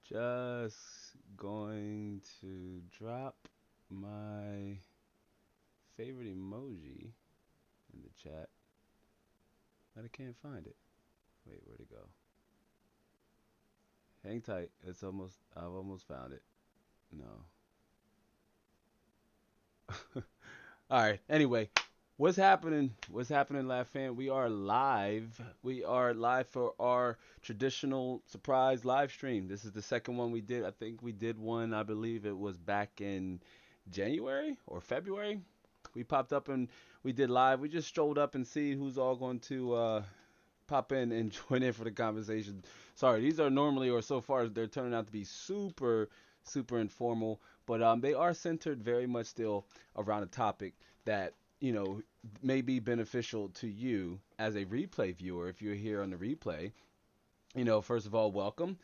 Just going to drop my favorite emoji in the chat, but I can't find it. Wait, where'd it go? Hang tight. I've almost found it. No. All right. Anyway, what's happening? What's happening, Laugh Fan? We are live. We are live for our traditional surprise live stream. This is the second one we did. I think we did one, I believe it was back in January or February. We popped up and we did live. We just strolled up and see who's all going to pop in and join in for the conversation. Sorry, these are normally, or so far, they're turning out to be super, super informal, but they are centered very much still around a topic that may be beneficial to you as a replay viewer if you're here on the replay. First of all, welcome.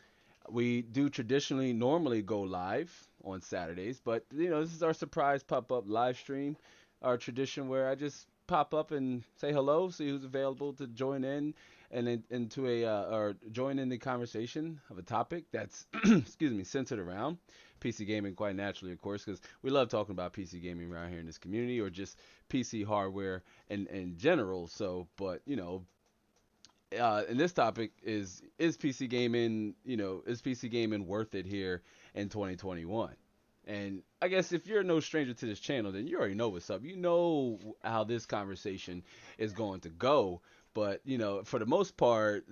We do traditionally normally go live on Saturdays, but this is our surprise pop-up live stream, our tradition where I just pop up and say hello, see who's available to join in and into a or join in the conversation of a topic that's excuse me centered around PC gaming, quite naturally, of course, because we love talking about PC gaming around here in this community or just PC hardware in general. So, but and this topic is PC gaming, is PC gaming worth it here in 2021? And I guess if you're no stranger to this channel, then you already know what's up. You know how this conversation is going to go. But, for the most part,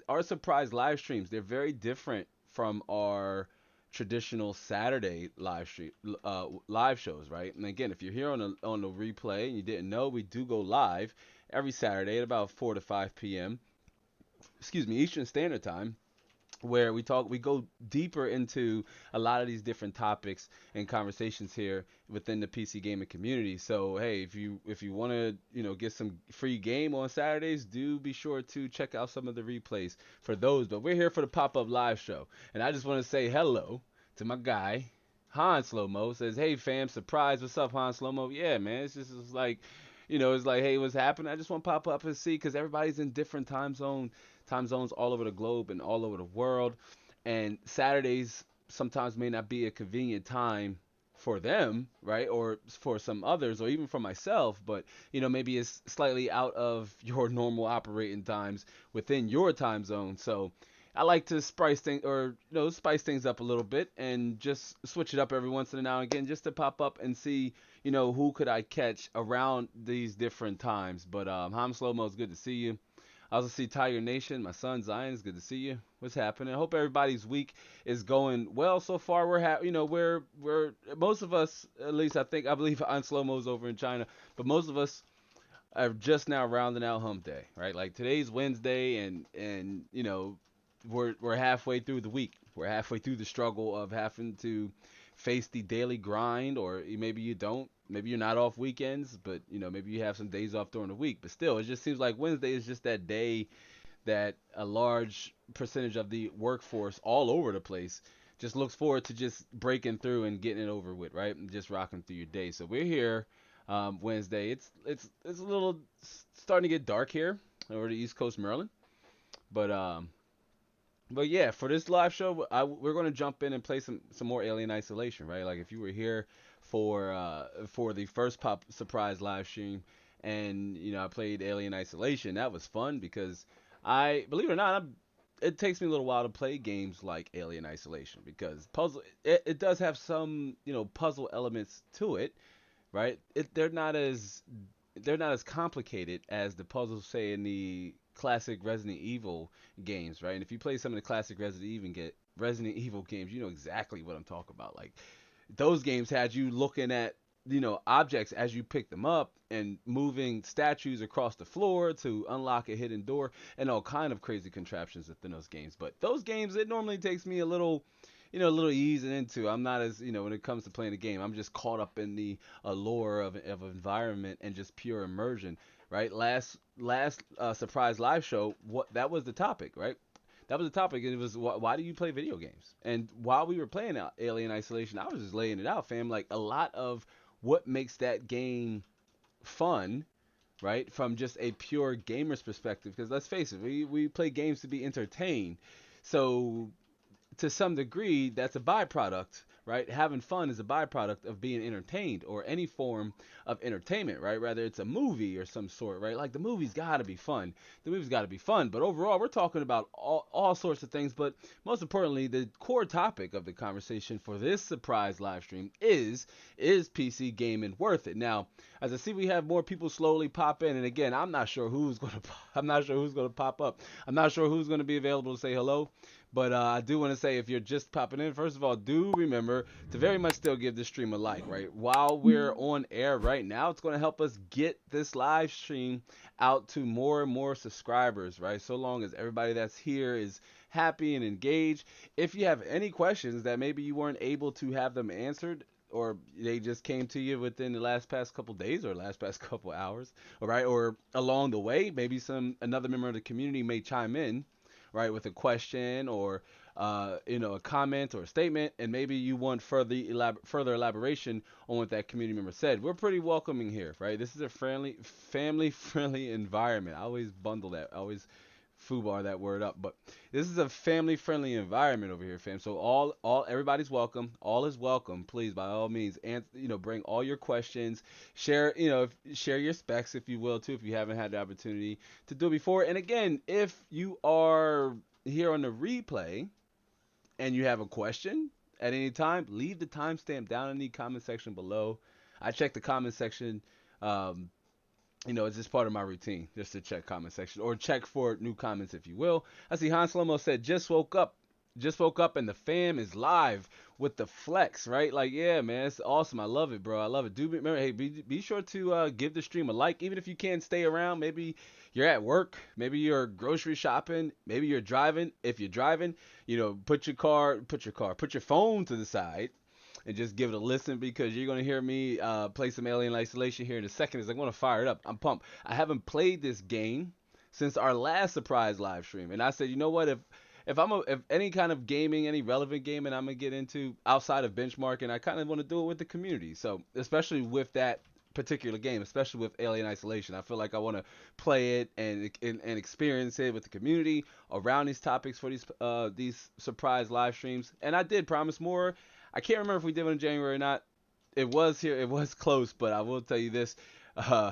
our surprise live streams, they're very different from our traditional Saturday live shows, right? And again, if you're here on the replay and you didn't know, we do go live every Saturday at about 4 to 5 p.m. Excuse me, Eastern Standard Time, where we go deeper into a lot of these different topics and conversations here within the PC gaming community. So hey, if you want to get some free game on Saturdays, do be sure to check out some of the replays for those. But we're here for the pop-up live show, and I just want to say hello to my guy Han Slow Mo. Says, hey fam, surprise, what's up Han Slow Mo? Yeah man, it's like it's like, hey, what's happening? I just want to pop up and see because everybody's in different time zones all over the globe and all over the world. And Saturdays sometimes may not be a convenient time for them, right? Or for some others, or even for myself, but maybe it's slightly out of your normal operating times within your time zone. So I like to spice things up a little bit and just switch it up every once in a now and again just to pop up and see, who could I catch around these different times. But Ham Slow Mo, it's good to see you. I also see Tiger Nation, my son Zion. It's good to see you. What's happening? I hope everybody's week is going well so far. We're most of us, at least I believe on Slow Mo's over in China, but most of us are just now rounding out Hump Day, right? Like today's Wednesday, and we're halfway through the week. We're halfway through the struggle of having to face the daily grind, or maybe you don't. Maybe you're not off weekends, but maybe you have some days off during the week. But still, it just seems like Wednesday is just that day that a large percentage of the workforce all over the place just looks forward to just breaking through and getting it over with, right? And just rocking through your day. So we're here Wednesday. It's a little starting to get dark here over the East Coast, Maryland, but yeah, for this live show, we're going to jump in and play some more Alien Isolation, right? Like if you were here for the first pop surprise live stream, and I played Alien Isolation, that was fun because I believe it or not, it takes me a little while to play games like Alien Isolation because it does have some puzzle elements to it, right? They're not as complicated as the puzzles say in the classic Resident Evil games, right? And if you play some of the classic Resident Evil games, you know exactly what I'm talking about. Like those games had you looking at objects as you pick them up and moving statues across the floor to unlock a hidden door and all kind of crazy contraptions within those games. But those games, it normally takes me a little easing into. I'm not as when it comes to playing a game, I'm just caught up in the allure of environment and just pure immersion, right? Last surprise live show, what that was the topic, right? That was the topic. And it was why do you play video games? And while we were playing Alien Isolation, I was just laying it out, fam. Like a lot of what makes that game fun, right? From just a pure gamer's perspective, because let's face it, we play games to be entertained. So to some degree, that's a byproduct, right? Having fun is a byproduct of being entertained or any form of entertainment, right? Whether it's a movie or some sort, right? Like the movie's got to be fun. The movie's got to be fun. But overall, we're talking about all sorts of things. But most importantly, the core topic of the conversation for this surprise live stream is PC gaming worth it? Now, as I see, we have more people slowly pop in, and again, I'm not sure who's gonna pop up. I'm not sure who's gonna be available to say hello. But I do want to say, if you're just popping in, first of all, do remember to very much still give this stream a like, right? While we're on air right now, it's going to help us get this live stream out to more and more subscribers, right? So long as everybody that's here is happy and engaged. If you have any questions that maybe you weren't able to have them answered, or they just came to you within the last past couple days or last past couple hours, all right, or along the way, maybe another member of the community may chime in, right, with a question or a comment or a statement, and maybe you want further elaboration on what that community member said. We're pretty welcoming here, right? This is a friendly, family-friendly environment. I always bundle that. I always foobar that word up, but this is a family-friendly environment over here, fam. So everybody's welcome. All is welcome. Please, by all means, and bring all your questions. Share, share your specs if you will too, if you haven't had the opportunity to do it before. And again, if you are here on the replay and you have a question at any time, leave the timestamp down in the comment section below. I check the comment section. Um, it's just part of my routine, just to check comment section or check for new comments, if you will. I see Han Slomo said, just woke up and the fam is live with the flex, right? Like, yeah, man, it's awesome. I love it, bro. I love it. Do remember, hey, be sure to give the stream a like, even if you can't stay around. Maybe you're at work, maybe you're grocery shopping, maybe you're driving. If you're driving, put your phone to the side and just give it a listen, because you're going to hear me play some Alien Isolation here in a second as I'm going to fire it up. I'm pumped. I haven't played this game since our last surprise live stream, and I said, you know what, if any kind of gaming, any relevant gaming I'm going to get into outside of benchmarking, I kind of want to do it with the community. So especially with that particular game, especially with Alien Isolation, I feel like I want to play it and experience it with the community around these topics for these surprise live streams. And I did promise more. I can't remember if we did one in January or not. It was close, but I will tell you this. Uh,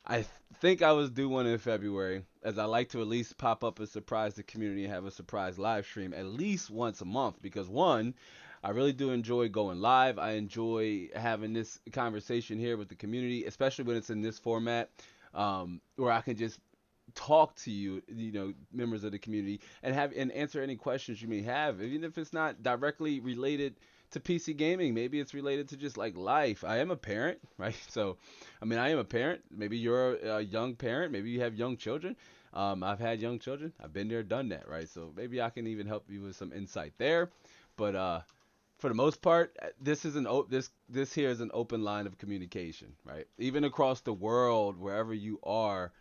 I think I was due one in February, as I like to at least pop up and surprise the community and have a surprise live stream at least once a month. Because one, I really do enjoy going live. I enjoy having this conversation here with the community, especially when it's in this format, where I can just talk to you, members of the community, and answer any questions you may have, even if it's not directly related to PC gaming. Maybe it's related to just like life. I am a parent, right? So, I mean, I am a parent. Maybe you're a young parent. Maybe you have young children. I've had young children. I've been there, done that, right? So maybe I can even help you with some insight there. But for the most part, this here is an open line of communication, right? Even across the world, wherever you are,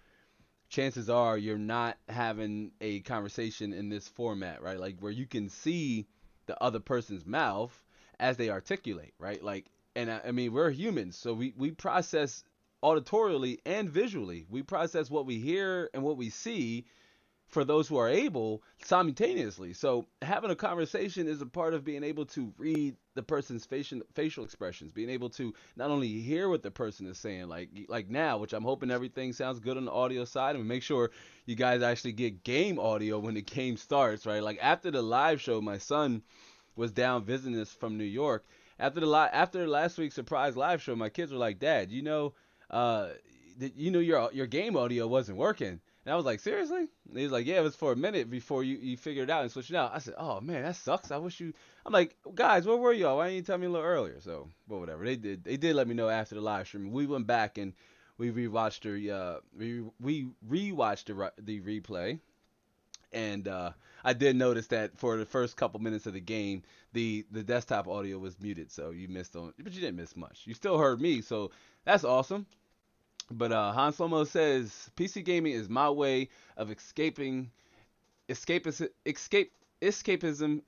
chances are you're not having a conversation in this format, right? Like where you can see the other person's mouth as they articulate, right? Like, and I mean, we're humans, so we process auditorially and visually. We process what we hear and what we see, for those who are able, simultaneously. So having a conversation is a part of being able to read the person's facial expressions, being able to not only hear what the person is saying, like now, which I'm hoping everything sounds good on the audio side, and make sure you guys actually get game audio when the game starts, right? Like after the live show, my son was down visiting us from New York. After last week's surprise live show, my kids were like, "Dad, uh, your game audio wasn't working." And I was like, seriously? And he was like, yeah, it was for a minute before you figured it out and switched it out. I said, oh man, that sucks. I wish you. I'm like, guys, where were y'all? Why didn't you tell me a little earlier? So, but whatever. They did let me know after the live stream. We went back and we rewatched we rewatched the replay, and I did notice that for the first couple minutes of the game, the desktop audio was muted, so you missed on, but you didn't miss much. You still heard me, so that's awesome. But Han Slomo says PC gaming is my way of escapism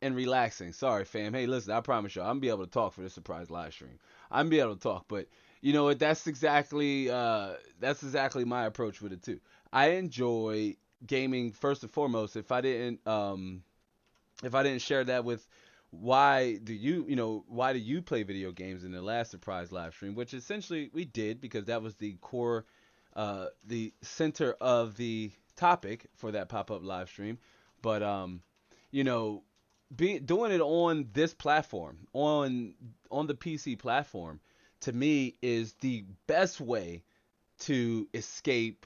and relaxing. Sorry, fam. Hey, listen, I promise y'all, I'm gonna be able to talk for this surprise live stream. I'm gonna be able to talk, but you know what? That's exactly my approach with it too. I enjoy gaming first and foremost. If I didn't if I didn't share that with why do you play video games in the last surprise live stream, which essentially we did because that was the core, the center of the topic for that pop-up live stream. But you know, doing it on this platform, on the PC platform, to me is the best way to escape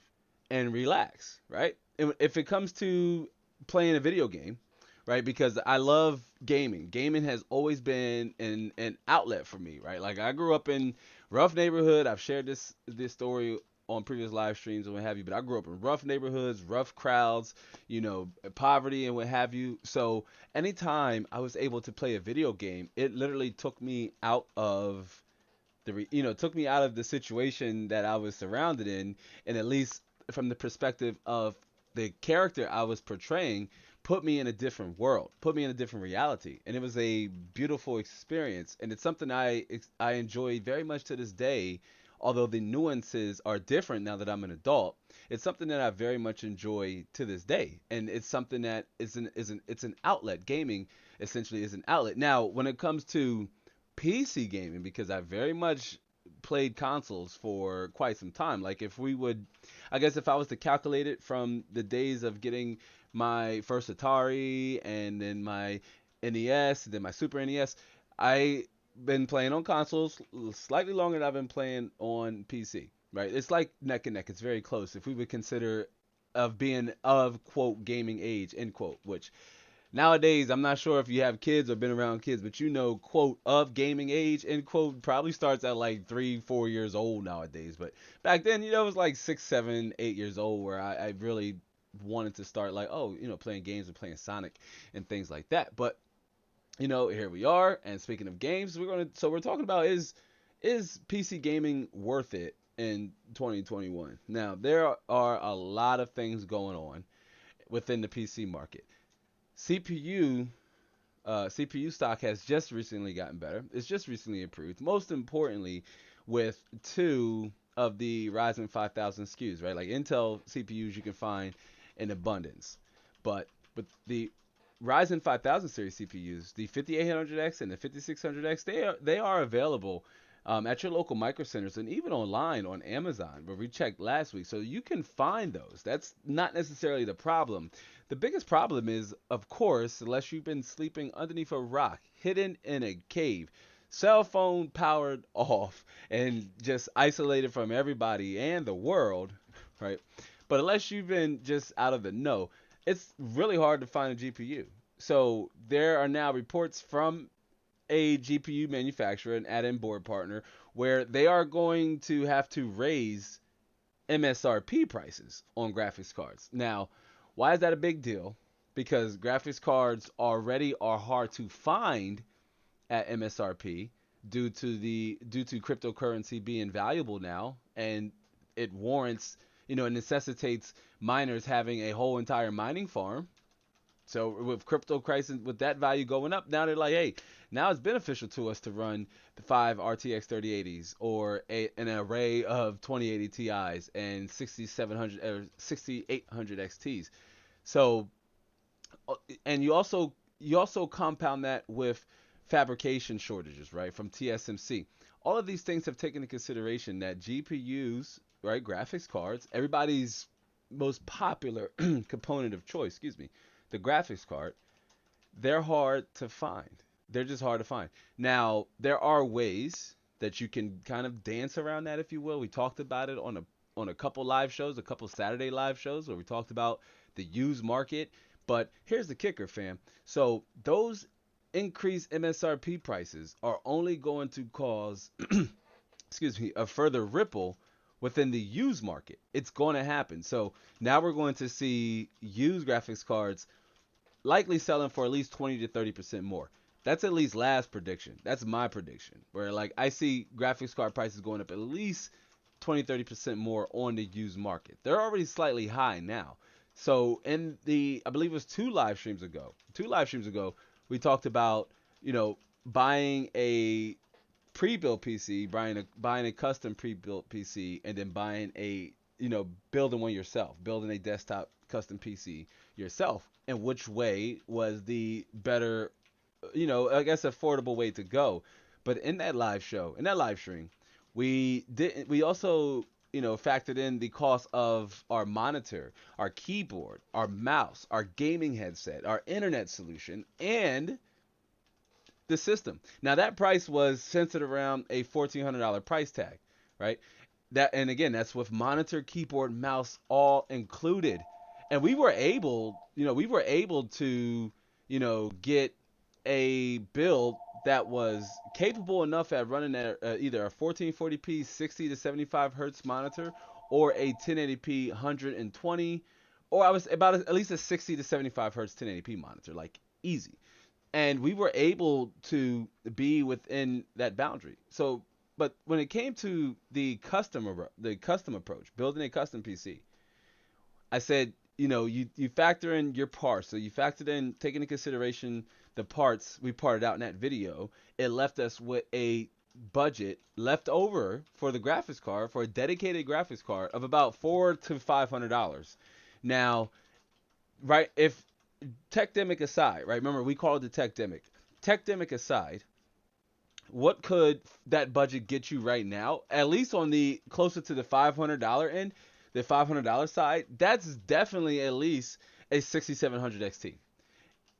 and relax, right? If it comes to playing a video game, right? Because I love gaming. Gaming has always been an outlet for me, right? Like I grew up in rough neighborhood. I've shared this story on previous live streams and what have you, but I grew up in rough neighborhoods, rough crowds, poverty and what have you. So anytime I was able to play a video game, it literally took me out of took me out of the situation that I was surrounded in, and at least from the perspective of the character I was portraying, put me in a different world, put me in a different reality, and it was a beautiful experience, and it's something I enjoy very much to this day. Although the nuances are different now that I'm an adult, it's something that I very much enjoy to this day, and it's something that it's an outlet. Gaming essentially is an outlet. Now, when it comes to PC gaming, because I very much played consoles for quite some time. Like if we would, I guess if I was to calculate it from the days of getting my first Atari and then my NES, then my Super NES, I been playing on consoles slightly longer than I've been playing on PC. Right? It's like neck and neck. It's very close. If we would consider of being of quote gaming age end quote, which nowadays, I'm not sure if you have kids or been around kids, but quote, of gaming age, end quote, probably starts at like 3, 4 years old nowadays. But back then, it was like 6, 7, 8 years old where I really wanted to start like, oh, playing games and playing Sonic and things like that. But, here we are. And speaking of games, we're talking about is PC gaming worth it in 2021? Now, there are a lot of things going on within the PC market. CPU CPU stock has just recently gotten better. It's just recently improved. Most importantly, with two of the Ryzen 5000 SKUs, right? Like Intel CPUs you can find in abundance. But with the Ryzen 5000 series CPUs, the 5800X and the 5600X, they are available at your local micro centers and even online on Amazon, where we checked last week. So you can find those. That's not necessarily the problem. The biggest problem is, of course, unless you've been sleeping underneath a rock, hidden in a cave, cell phone powered off, and just isolated from everybody and the world, right? But unless you've been just out of the know, it's really hard to find a GPU. So there are now reports from a GPU manufacturer, an add-in board partner, where they are going to have to raise MSRP prices on graphics cards. Now, why is that a big deal? Because graphics cards already are hard to find at MSRP due to cryptocurrency being valuable now, and it warrants, it necessitates miners having a whole entire mining farm. So with crypto crisis, with that value going up, now they're like, hey, now it's beneficial to us to run the 5 RTX 3080s or an array of 2080 Ti's and 6700 or 6800 XTs. So, and you also compound that with fabrication shortages, right, from TSMC. All of these things have taken into consideration that GPUs, right, graphics cards, everybody's most popular component of choice, excuse me, the graphics card, they're hard to find. They're just hard to find. Now, there are ways that you can kind of dance around that, if you will. We talked about it on a couple live shows, a couple Saturday live shows, where we talked about the used market. But here's the kicker, fam. So those increased MSRP prices are only going to cause, excuse me, a further ripple within the used market. It's going to happen. So now we're going to see used graphics cards likely selling for at least 20 to 30% more. That's at least last prediction. That's my prediction. Where like I see graphics card prices going up at least 20-30% more on the used market. They're already slightly high now. So in I believe it was two live streams ago, we talked about, buying a pre-built PC, buying a custom pre-built PC, and then buying a building one yourself, building a desktop custom PC yourself, and which way was the better, I guess affordable way to go. But in that live show, in that live stream, we also, factored in the cost of our monitor, our keyboard, our mouse, our gaming headset, our internet solution, and the system. Now that price was centered around a $1,400 price tag, right? And again, that's with monitor, keyboard, mouse all included. And we were able to, get a build that was capable enough at running at either a 1440p 60 to 75 hertz monitor or a 1080p 120, or I was about at least a 60 to 75 hertz 1080p monitor, like easy. And we were able to be within that boundary. So, but when it came to the custom approach, building a custom PC, I said, you factor in your parts. So you factored in taking into consideration the parts we parted out in that video. It left us with a budget left over for the graphics card, for a dedicated graphics card, of about $400 to $500. Now, right, if tech demic aside, right? Remember, we call it the tech demic. Tech demic aside, what could that budget get you right now? At least on the closer to the $500 end, the $500 side, that's definitely at least a 6700 XT.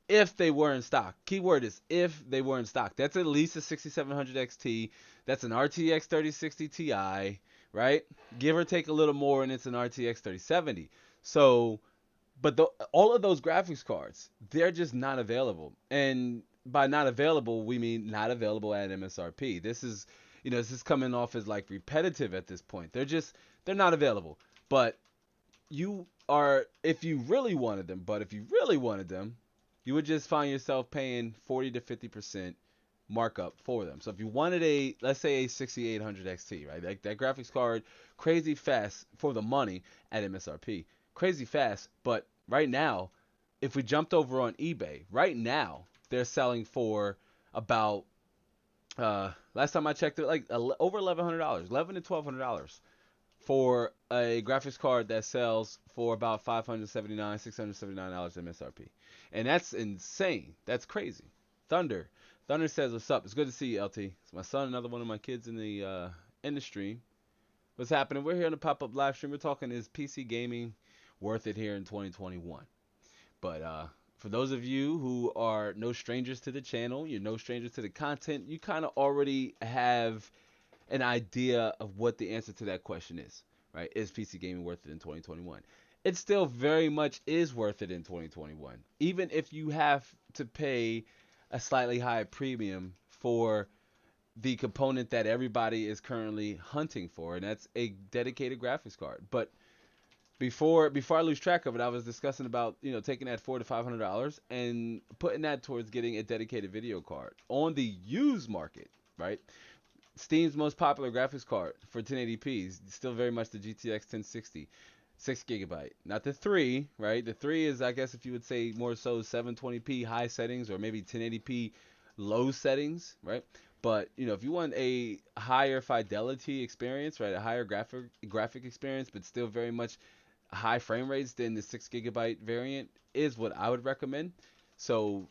If they were in stock. Keyword is if they were in stock. That's at least a 6700 XT. That's an RTX 3060 Ti, right? Give or take a little more, and it's an RTX 3070. So, but all of those graphics cards, they're just not available. And by not available, we mean not available at MSRP. This is coming off as like repetitive at this point. They're not available. But if you really wanted them, you would just find yourself paying 40 to 50% markup for them. So if you wanted let's say a 6800 XT, right? Like that graphics card, crazy fast for the money at MSRP. Crazy fast, but right now, if we jumped over on eBay, right now they're selling for about last time I checked it, like over $1,100, $1,100 to $1,200 for a graphics card that sells for about $579, $679 MSRP, and that's insane. That's crazy. Thunder, Thunder says, "What's up? It's good to see you, LT. It's my son, another one of my kids in the stream. What's happening? We're here on the pop-up live stream. We're talking, is PC gaming worth it here in 2021? But for those of you who are no strangers to the channel, you're no strangers to the content, you kind of already have an idea of what the answer to that question is, right? Is PC gaming worth it in 2021? It still very much is worth it in 2021, even if you have to pay a slightly higher premium for the component that everybody is currently hunting for, and that's a dedicated graphics card. But before I lose track of it, I was discussing about taking that $400 to $500 and putting that towards getting a dedicated video card on the used market, right? Steam's most popular graphics card for 1080p is still very much the GTX 1060, 6 GB, not the 3, right? The 3 is, I guess, if you would say more so 720p high settings or maybe 1080p low settings, right? But if you want a higher fidelity experience, right, a higher graphic experience, but still very much high frame rates, then the 6 GB variant is what I would recommend. So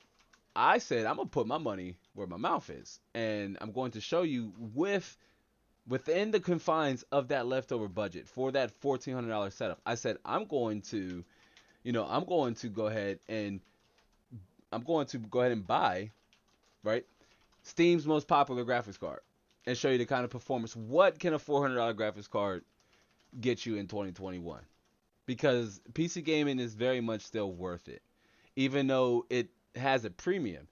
I said I'm gonna put my money where my mouth is, and I'm going to show you within the confines of that leftover budget for that $1,400 setup. I said I'm going to go ahead and buy, right, Steam's most popular graphics card and show you the kind of performance. What can a $400 graphics card get you in 2021? Because PC gaming is very much still worth it, even though it has a premium.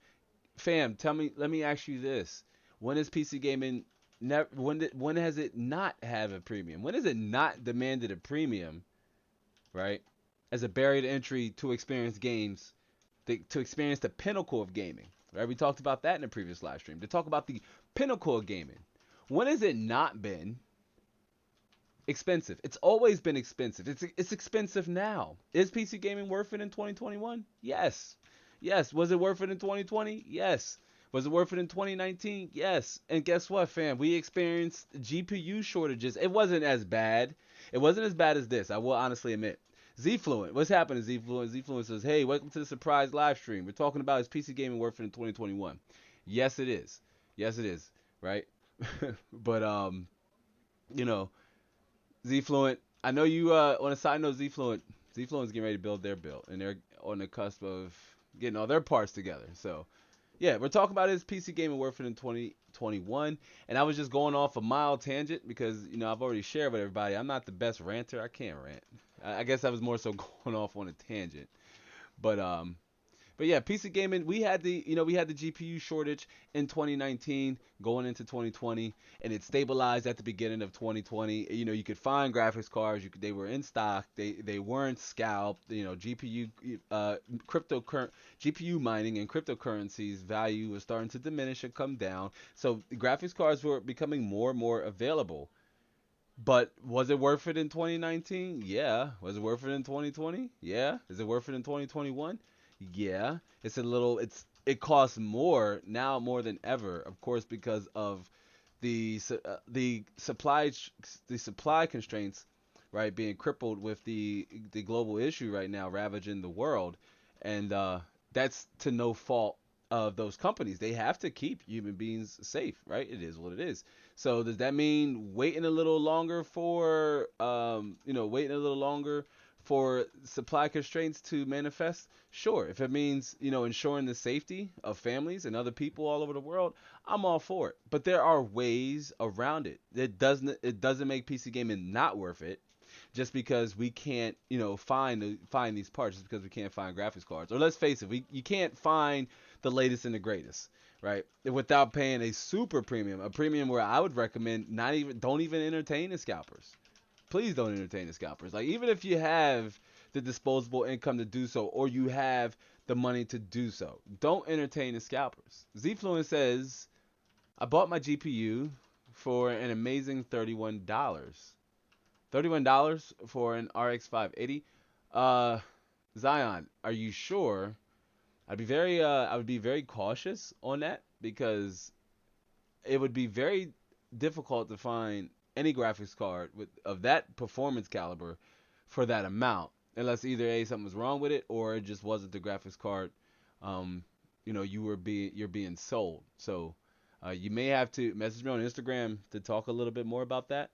Fam, let me ask you this: when is PC gaming when has it not have a premium? When has it not demanded a premium, right, as a barrier to entry to experience games, to experience the pinnacle of gaming? Right, we talked about that in the previous live stream. To talk about the pinnacle of gaming, when has it not been expensive? It's always been expensive. It's expensive now. Is PC gaming worth it in 2021? Yes. Yes. Was it worth it in 2020? Yes. Was it worth it in 2019? Yes. And guess what, fam? We experienced GPU shortages. It wasn't as bad. It wasn't as bad as this. I will honestly admit. Zfluent. What's happening, Zfluent? Zfluent says, "Hey, welcome to the surprise live stream. We're talking about is PC gaming worth it in 2021?" Yes, it is. Yes, it is. Right? But you know, Zfluent. I know you. On a side note, Zfluent's getting ready to build their build, and they're on the cusp of getting all their parts together. So yeah, we're talking about his PC gaming worth it in 2021, and I was just going off a mild tangent because I've already shared with everybody. I'm not the best ranter. I can't rant. I guess I was more so going off on a tangent, but yeah, PC gaming, we had the GPU shortage in 2019 going into 2020, and it stabilized at the beginning of 2020. You could find graphics cards, they were in stock, they weren't scalped. GPU mining and cryptocurrencies value was starting to diminish and come down. So graphics cards were becoming more and more available. But was it worth it in 2019? Yeah. Was it worth it in 2020? Yeah. Is it worth it in 2021? Yeah. It costs more now more than ever, of course, because of the supply constraints, right, being crippled with the global issue right now ravaging the world, and that's to no fault of those companies. They have to keep human beings safe, right? It is what it is. So does that mean waiting a little longer for supply constraints to manifest? Sure. If it means, ensuring the safety of families and other people all over the world, I'm all for it. But there are ways around it. It doesn't make PC gaming not worth it just because we can't, find these parts, just because we can't find graphics cards. Or let's face it, you can't find the latest and the greatest, right? Without paying a super premium, a premium where I would recommend don't even entertain the scalpers. Please don't entertain the scalpers. Like, even if you have the disposable income to do so, or you have the money to do so, don't entertain the scalpers. Zfluent says, "I bought my GPU for an amazing $31. $31 for an RX 580. Zion, are you sure?" I would be very cautious on that, because it would be very difficult to find any graphics card of that performance caliber for that amount, unless either something was wrong with it, or it just wasn't the graphics card. Um, you're being sold. So you may have to message me on Instagram to talk a little bit more about that,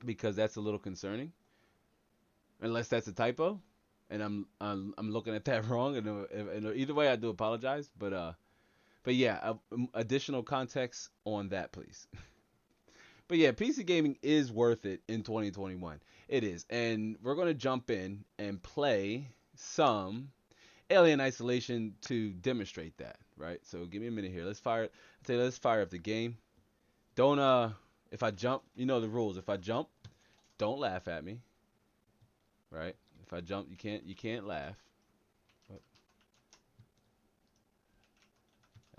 because that's a little concerning, unless that's a typo, and I'm looking at that wrong. And either way, I do apologize, but yeah, additional context on that, please. But yeah, PC gaming is worth it in 2021. It is. And we're going to jump in and play some Alien Isolation to demonstrate that, right? So give me a minute here. Let's fire up the game. Don't if I jump, you know the rules. If I jump, don't laugh at me, right? If I jump, you can't laugh. But,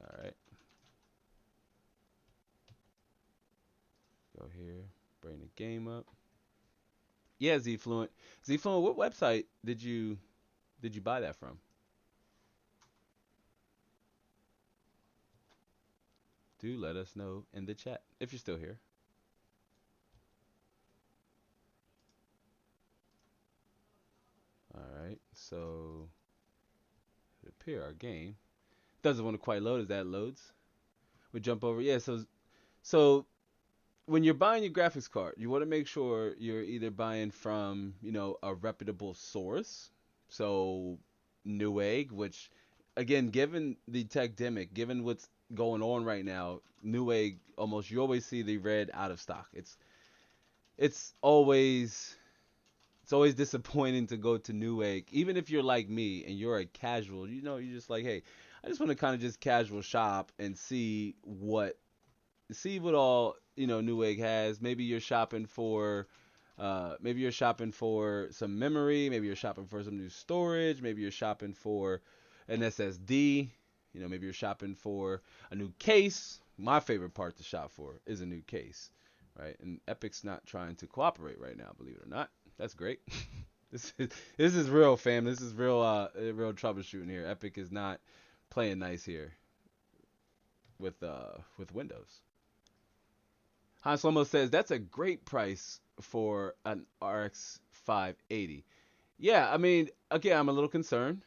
all right. Go here. Bring the game up. Yeah, Zfluent. Zfluent, what website did you buy that from? Do let us know in the chat if you're still here. All right, so it appear our game doesn't want to quite load as that loads. We jump over. Yeah, so when you're buying your graphics card, you want to make sure you're either buying from, a reputable source. So Newegg, which, again, given the tech demic, given what's going on right now, Newegg, almost you always see the red out of stock. It's always it's always disappointing to go to Newegg, even if you're like me and you're a casual. You're just like, hey, I just want to kind of just casual shop and see what all Newegg has. Maybe you're shopping for some memory. Maybe you're shopping for some new storage. Maybe you're shopping for an SSD. Maybe you're shopping for a new case. My favorite part to shop for is a new case, right? And Epic's not trying to cooperate right now, believe it or not. That's great. This is real, fam. This is real troubleshooting here. Epic is not playing nice here. with Windows. Han Slomo says that's a great price for an RX 580. Yeah, I mean, again, I'm a little concerned.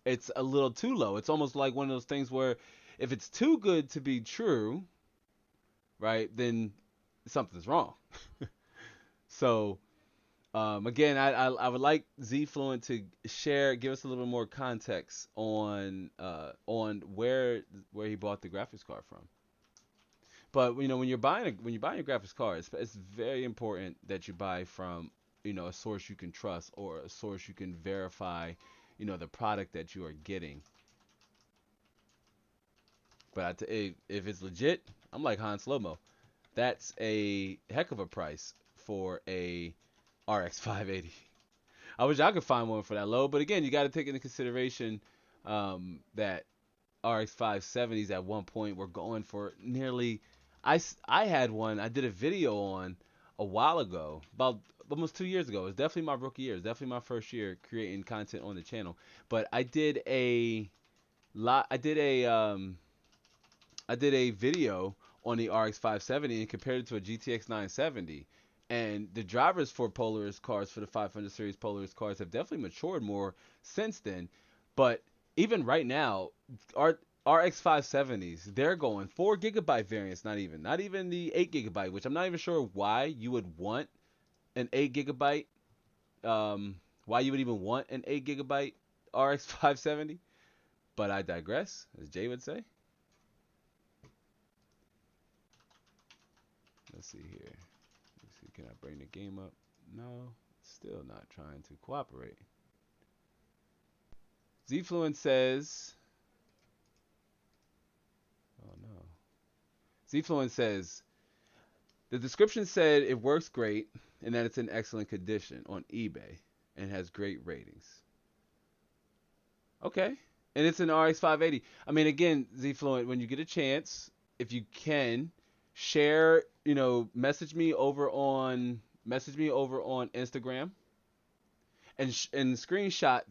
It's a little too low. It's almost like one of those things where if it's too good to be true, right, then something's wrong. So again, I would like Z Fluent to give us a little more context on where he bought the graphics card from. But when you're buying a graphics card, it's very important that you buy from a source you can trust or a source you can verify the product that you are getting. But if it's legit, I'm like Han Slomo. That's a heck of a price for a RX 580. I wish I could find one for that low, but again, you got to take into consideration that RX 570s at one point were going for nearly. I had one. I did a video on a while ago, about almost 2 years ago. It was definitely my rookie year. It was definitely my first year creating content on the channel. But I did a lot. I did a video on the RX 570 and compared it to a GTX 970. And the drivers for Polaris cars, for the 500 series Polaris cars, have definitely matured more since then. But even right now, our RX 570s, they're going 4 gigabyte variants, not even the 8 gigabyte, which I'm not even sure why you would want an 8 gigabyte, why you would even want an 8 gigabyte RX 570. But I digress, as Jay would say. Let's see here. Let's see, can I bring the game up? No, still not trying to cooperate. Zfluent says, oh no. Zfluent says, the description said it works great and that it's in excellent condition on eBay and has great ratings. Okay. And it's an RX 580. I mean, again, Zfluent, when you get a chance, if you can, share, message me over on Instagram and screenshot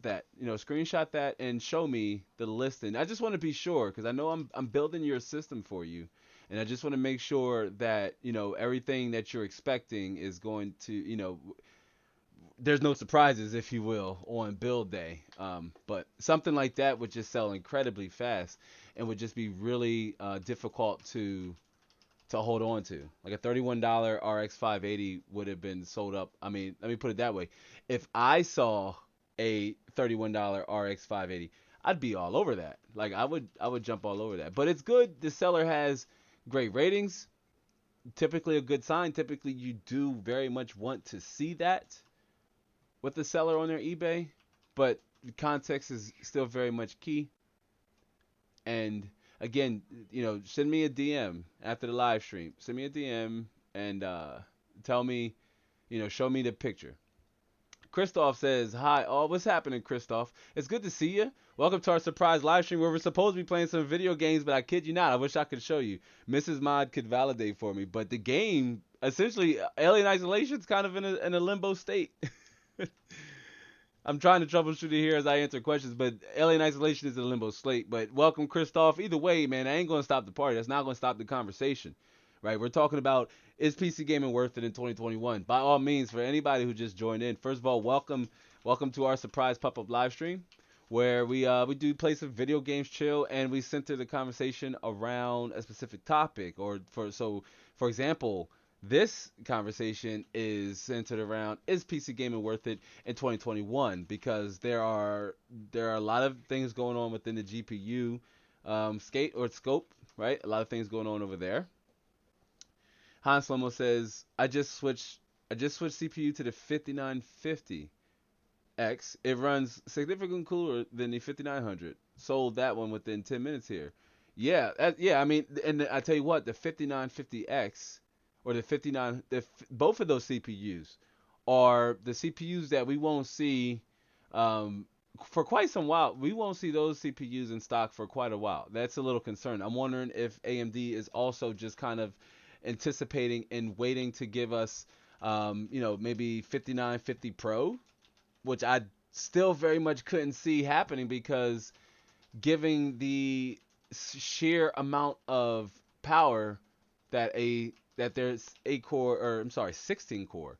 that and show me the listing. I just want to be sure because I know I'm building your system for you, and I just want to make sure that everything that you're expecting is going to there's no surprises, if you will, on build day. But something like that would just sell incredibly fast and would just be really difficult to hold on to. Like a $31 RX 580 would have been sold up. I mean, let me put it that way. If I saw a $31 RX 580, I'd be all over that. Like I would jump all over that. But it's good. The seller has great ratings. Typically a good sign. Typically you do very much want to see that with the seller on their eBay, but context is still very much key. And again, send me a DM after the live stream. Send me a DM and tell me, show me the picture. Christoph says, hi, what's happening, Christoph? It's good to see you. Welcome to our surprise live stream where we're supposed to be playing some video games, but I kid you not, I wish I could show you. Mrs. Mod could validate for me, but the game, essentially, Alien Isolation is kind of in a limbo state. I'm trying to troubleshoot it here as I answer questions, but Alien Isolation is in a limbo slate. But welcome, Christoph. Either way, man, I ain't going to stop the party. That's not going to stop the conversation, right? We're talking about, is PC gaming worth it in 2021? By all means, for anybody who just joined in, first of all, welcome to our surprise pop-up live stream, where we do play some video games, chill, and we center the conversation around a specific topic. For example, this conversation is centered around, is PC gaming worth it in 2021? Because there are a lot of things going on within the GPU scope, right? A lot of things going on over there. Hans Slomo says, I just switched CPU to the 5950X. It runs significantly cooler than the 5900. Sold that one within 10 minutes here. Yeah, I mean, and I tell you what, the 5950X or the 59, both of those CPUs are the CPUs that we won't see for quite some while. We won't see those CPUs in stock for quite a while. That's a little concern. I'm wondering if AMD is also just kind of anticipating and waiting to give us, maybe 5950 Pro, which I still very much couldn't see happening because giving the sheer amount of power that there's 8 core, or I'm sorry, 16 core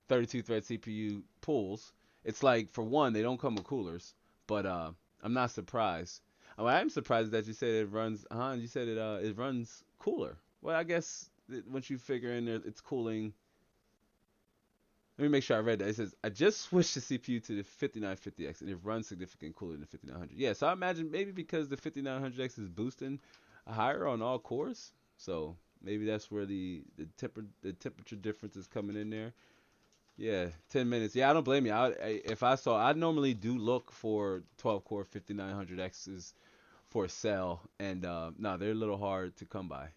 32 thread CPU pulls. It's like, for one, they don't come with coolers, but I'm not surprised. I'm surprised that you said it runs. You said it runs cooler. Well, I guess once you figure in there, it's cooling. Let me make sure I read that. It says, I just switched the CPU to the 5950X and it runs significantly cooler than the 5900. Yeah, so I imagine maybe because the 5900X is boosting higher on all cores, so maybe that's where the temperature difference is coming in there. Yeah, 10 minutes. Yeah, I don't blame you. If I saw, I normally do look for 12 core 5900Xs for sale, and no, they're a little hard to come by.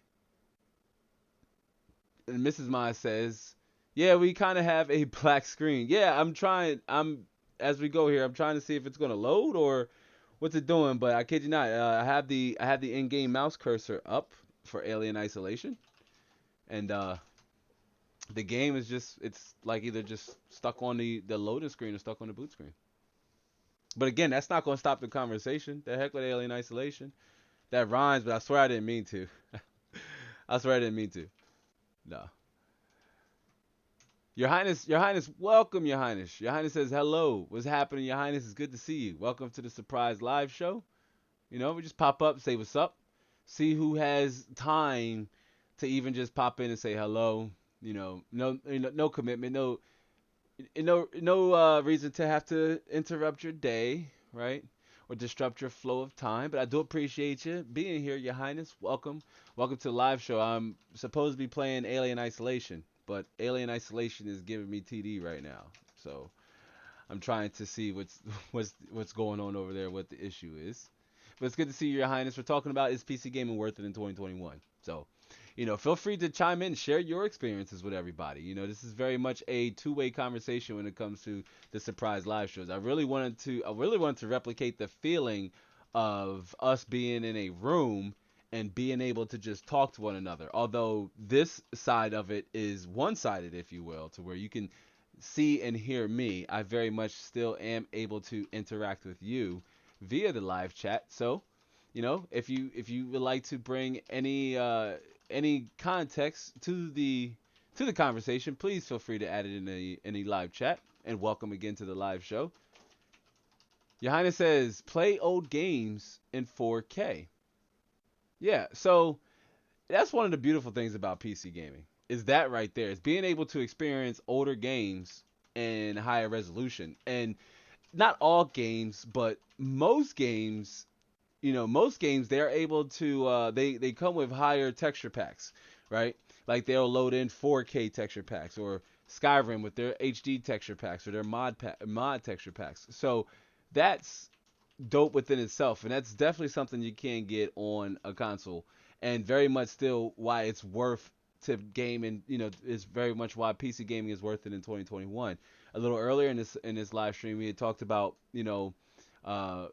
And Mrs. Ma says, "Yeah, we kind of have a black screen. Yeah, I'm trying. As we go here, I'm trying to see if it's gonna load or what's it doing. But I kid you not, I have the in-game mouse cursor up for Alien Isolation, and the game is just, it's like either just stuck on the loading screen or stuck on the boot screen. But again, that's not gonna stop the conversation. The heck with Alien Isolation. That rhymes, but I swear I didn't mean to. I swear I didn't mean to. No. Your Highness, welcome, Your Highness. Your Highness says, hello. What's happening, Your Highness? It's good to see you. Welcome to the Surprise Live show. You know, we just pop up, say what's up, see who has time to even just pop in and say hello. No commitment, no reason to have to interrupt your day, right? Or disrupt your flow of time. But I do appreciate you being here, Your Highness. Welcome. Welcome to the live show. I'm supposed to be playing Alien Isolation, but Alien Isolation is giving me TD right now. So I'm trying to see what's going on over there, what the issue is. But it's good to see you, Your Highness. We're talking about, is PC gaming worth it in 2021? So, feel free to chime in, share your experiences with everybody. This is very much a two-way conversation when it comes to the Surprise Live shows. I really wanted to replicate the feeling of us being in a room and being able to just talk to one another. Although this side of it is one-sided, if you will, to where you can see and hear me, I very much still am able to interact with you via the live chat. So, if you would like to bring any context to the conversation, please feel free to add it in the live chat. And welcome again to the live show. Your Highness says, play old games in 4K. Yeah, so that's one of the beautiful things about PC gaming. Is that right there? It's being able to experience older games in higher resolution. And not all games, but most games, most games, they're able to they come with higher texture packs, right? Like they'll load in 4K texture packs, or Skyrim with their HD texture packs, or their mod texture packs. So that's dope within itself, and that's definitely something you can get on a console, and very much still why it's worth to game, and is very much why PC gaming is worth it in 2021. A little earlier in this live stream, we had talked about uh,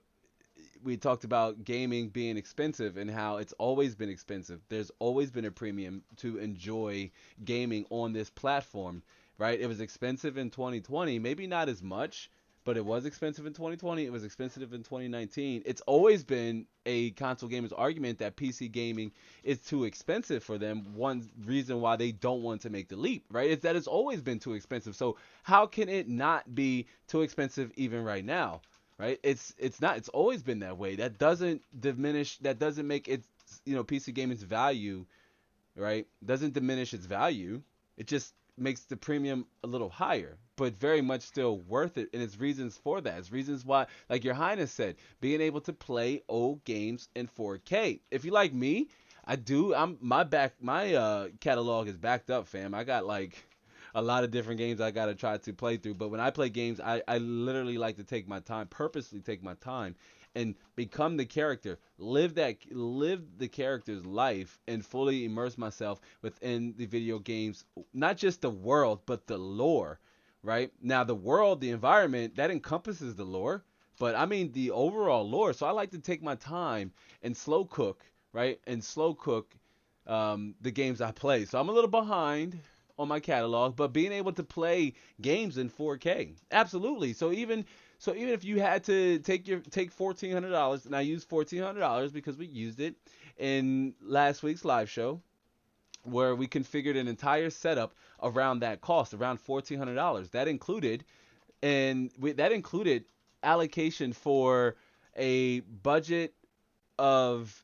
gaming being expensive and how it's always been expensive. There's always been a premium to enjoy gaming on this platform, right? It was expensive in 2020, maybe not as much, but it was expensive in 2020. It was expensive in 2019. It's always been a console gamer's argument that PC gaming is too expensive for them. One reason why they don't want to make the leap, right, is that it's always been too expensive. So how can it not be too expensive even right now? Right? It's not. It's always been that way. That doesn't diminish. That doesn't make it. PC gaming's value, right? Doesn't diminish its value. It just makes the premium a little higher, but very much still worth it. And it's reasons for that. It's reasons why, like Your Highness said, being able to play old games in 4K. If you like me, I do. My catalog is backed up, fam. I got like a lot of different games I gotta try to play through. But when I play games, I literally like to take my time, purposely take my time, and become the character, live the character's life, and fully immerse myself within the video games. Not just the world, but the lore. Right now, the world, the environment, that encompasses the lore. But I mean the overall lore. So I like to take my time and slow cook, right? And slow cook the games I play. So I'm a little behind on my catalog, but being able to play games in 4K, absolutely. So even So even if you had to take $1,400, and I used $1,400 because we used it in last week's live show, where we configured an entire setup around that cost, around $1,400. That included allocation for a budget of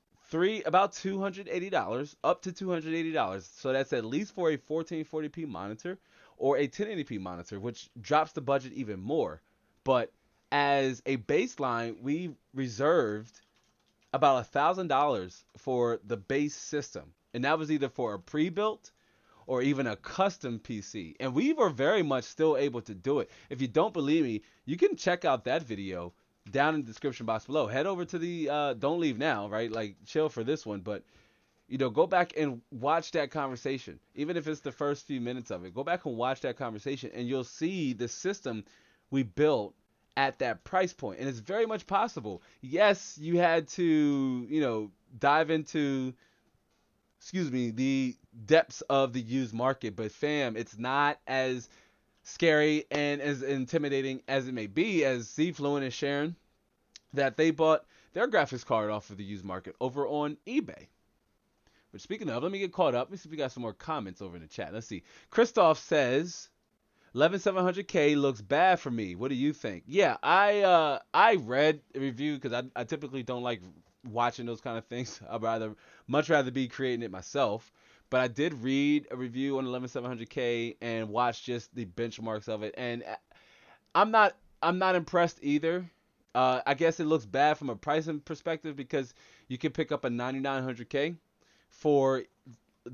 about $280, up to $280. So that's at least for a 1440p monitor or a 1080p monitor, which drops the budget even more. But as a baseline, we reserved about $1,000 for the base system, and that was either for a pre-built or even a custom PC. And we were very much still able to do it. If you don't believe me, you can check out that video down in the description box below. Head over to the don't leave now, right? Like chill for this one, but go back and watch that conversation. Even if it's the first few minutes of it, go back and watch that conversation and you'll see the system we built at that price point. And it's very much possible. Yes, you had to, dive into the depths of the used market, but fam, it's not as scary and as intimidating as it may be, as Z-Fluent is sharing that they bought their graphics card off of the used market over on eBay. But speaking of, let me get caught up. Let me see if we got some more comments over in the chat. Let's see. Christoph says 11700K looks bad for me. What do you think? Yeah, I read a review because I typically don't like watching those kind of things. I'd much rather be creating it myself. But I did read a review on 11700K and watch just the benchmarks of it, and I'm not impressed either. I guess it looks bad from a pricing perspective because you can pick up a 9900K for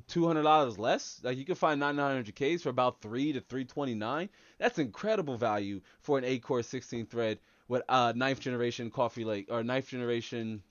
$200 less. Like you can find 9900Ks for about $3 to $329. That's incredible value for an 8-core 16 thread with 9th generation Coffee Lake or 9th generation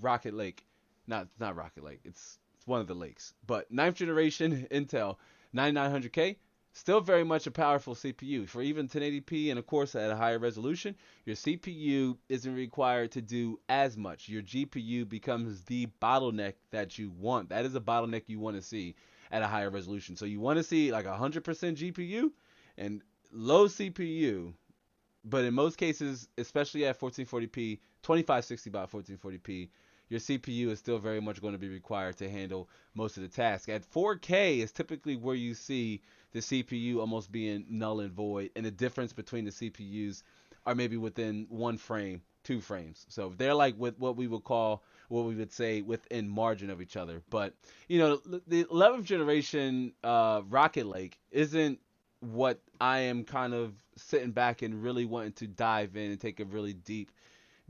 Rocket Lake. Not Rocket Lake. It's one of the lakes. But 9th generation Intel 9900K, still very much a powerful CPU. For even 1080p and of course at a higher resolution, your CPU isn't required to do as much. Your GPU becomes the bottleneck that you want. That is a bottleneck you want to see at a higher resolution. So you want to see like 100% GPU and low CPU, but in most cases, especially at 1440p, 2560 by 1440p, your CPU is still very much going to be required to handle most of the tasks. At 4K is typically where you see the CPU almost being null and void, and the difference between the CPUs are maybe within 1 frame, 2 frames. So they're like with what we would say within margin of each other. But the 11th generation Rocket Lake isn't what I am kind of sitting back and really wanting to dive in and take a really deep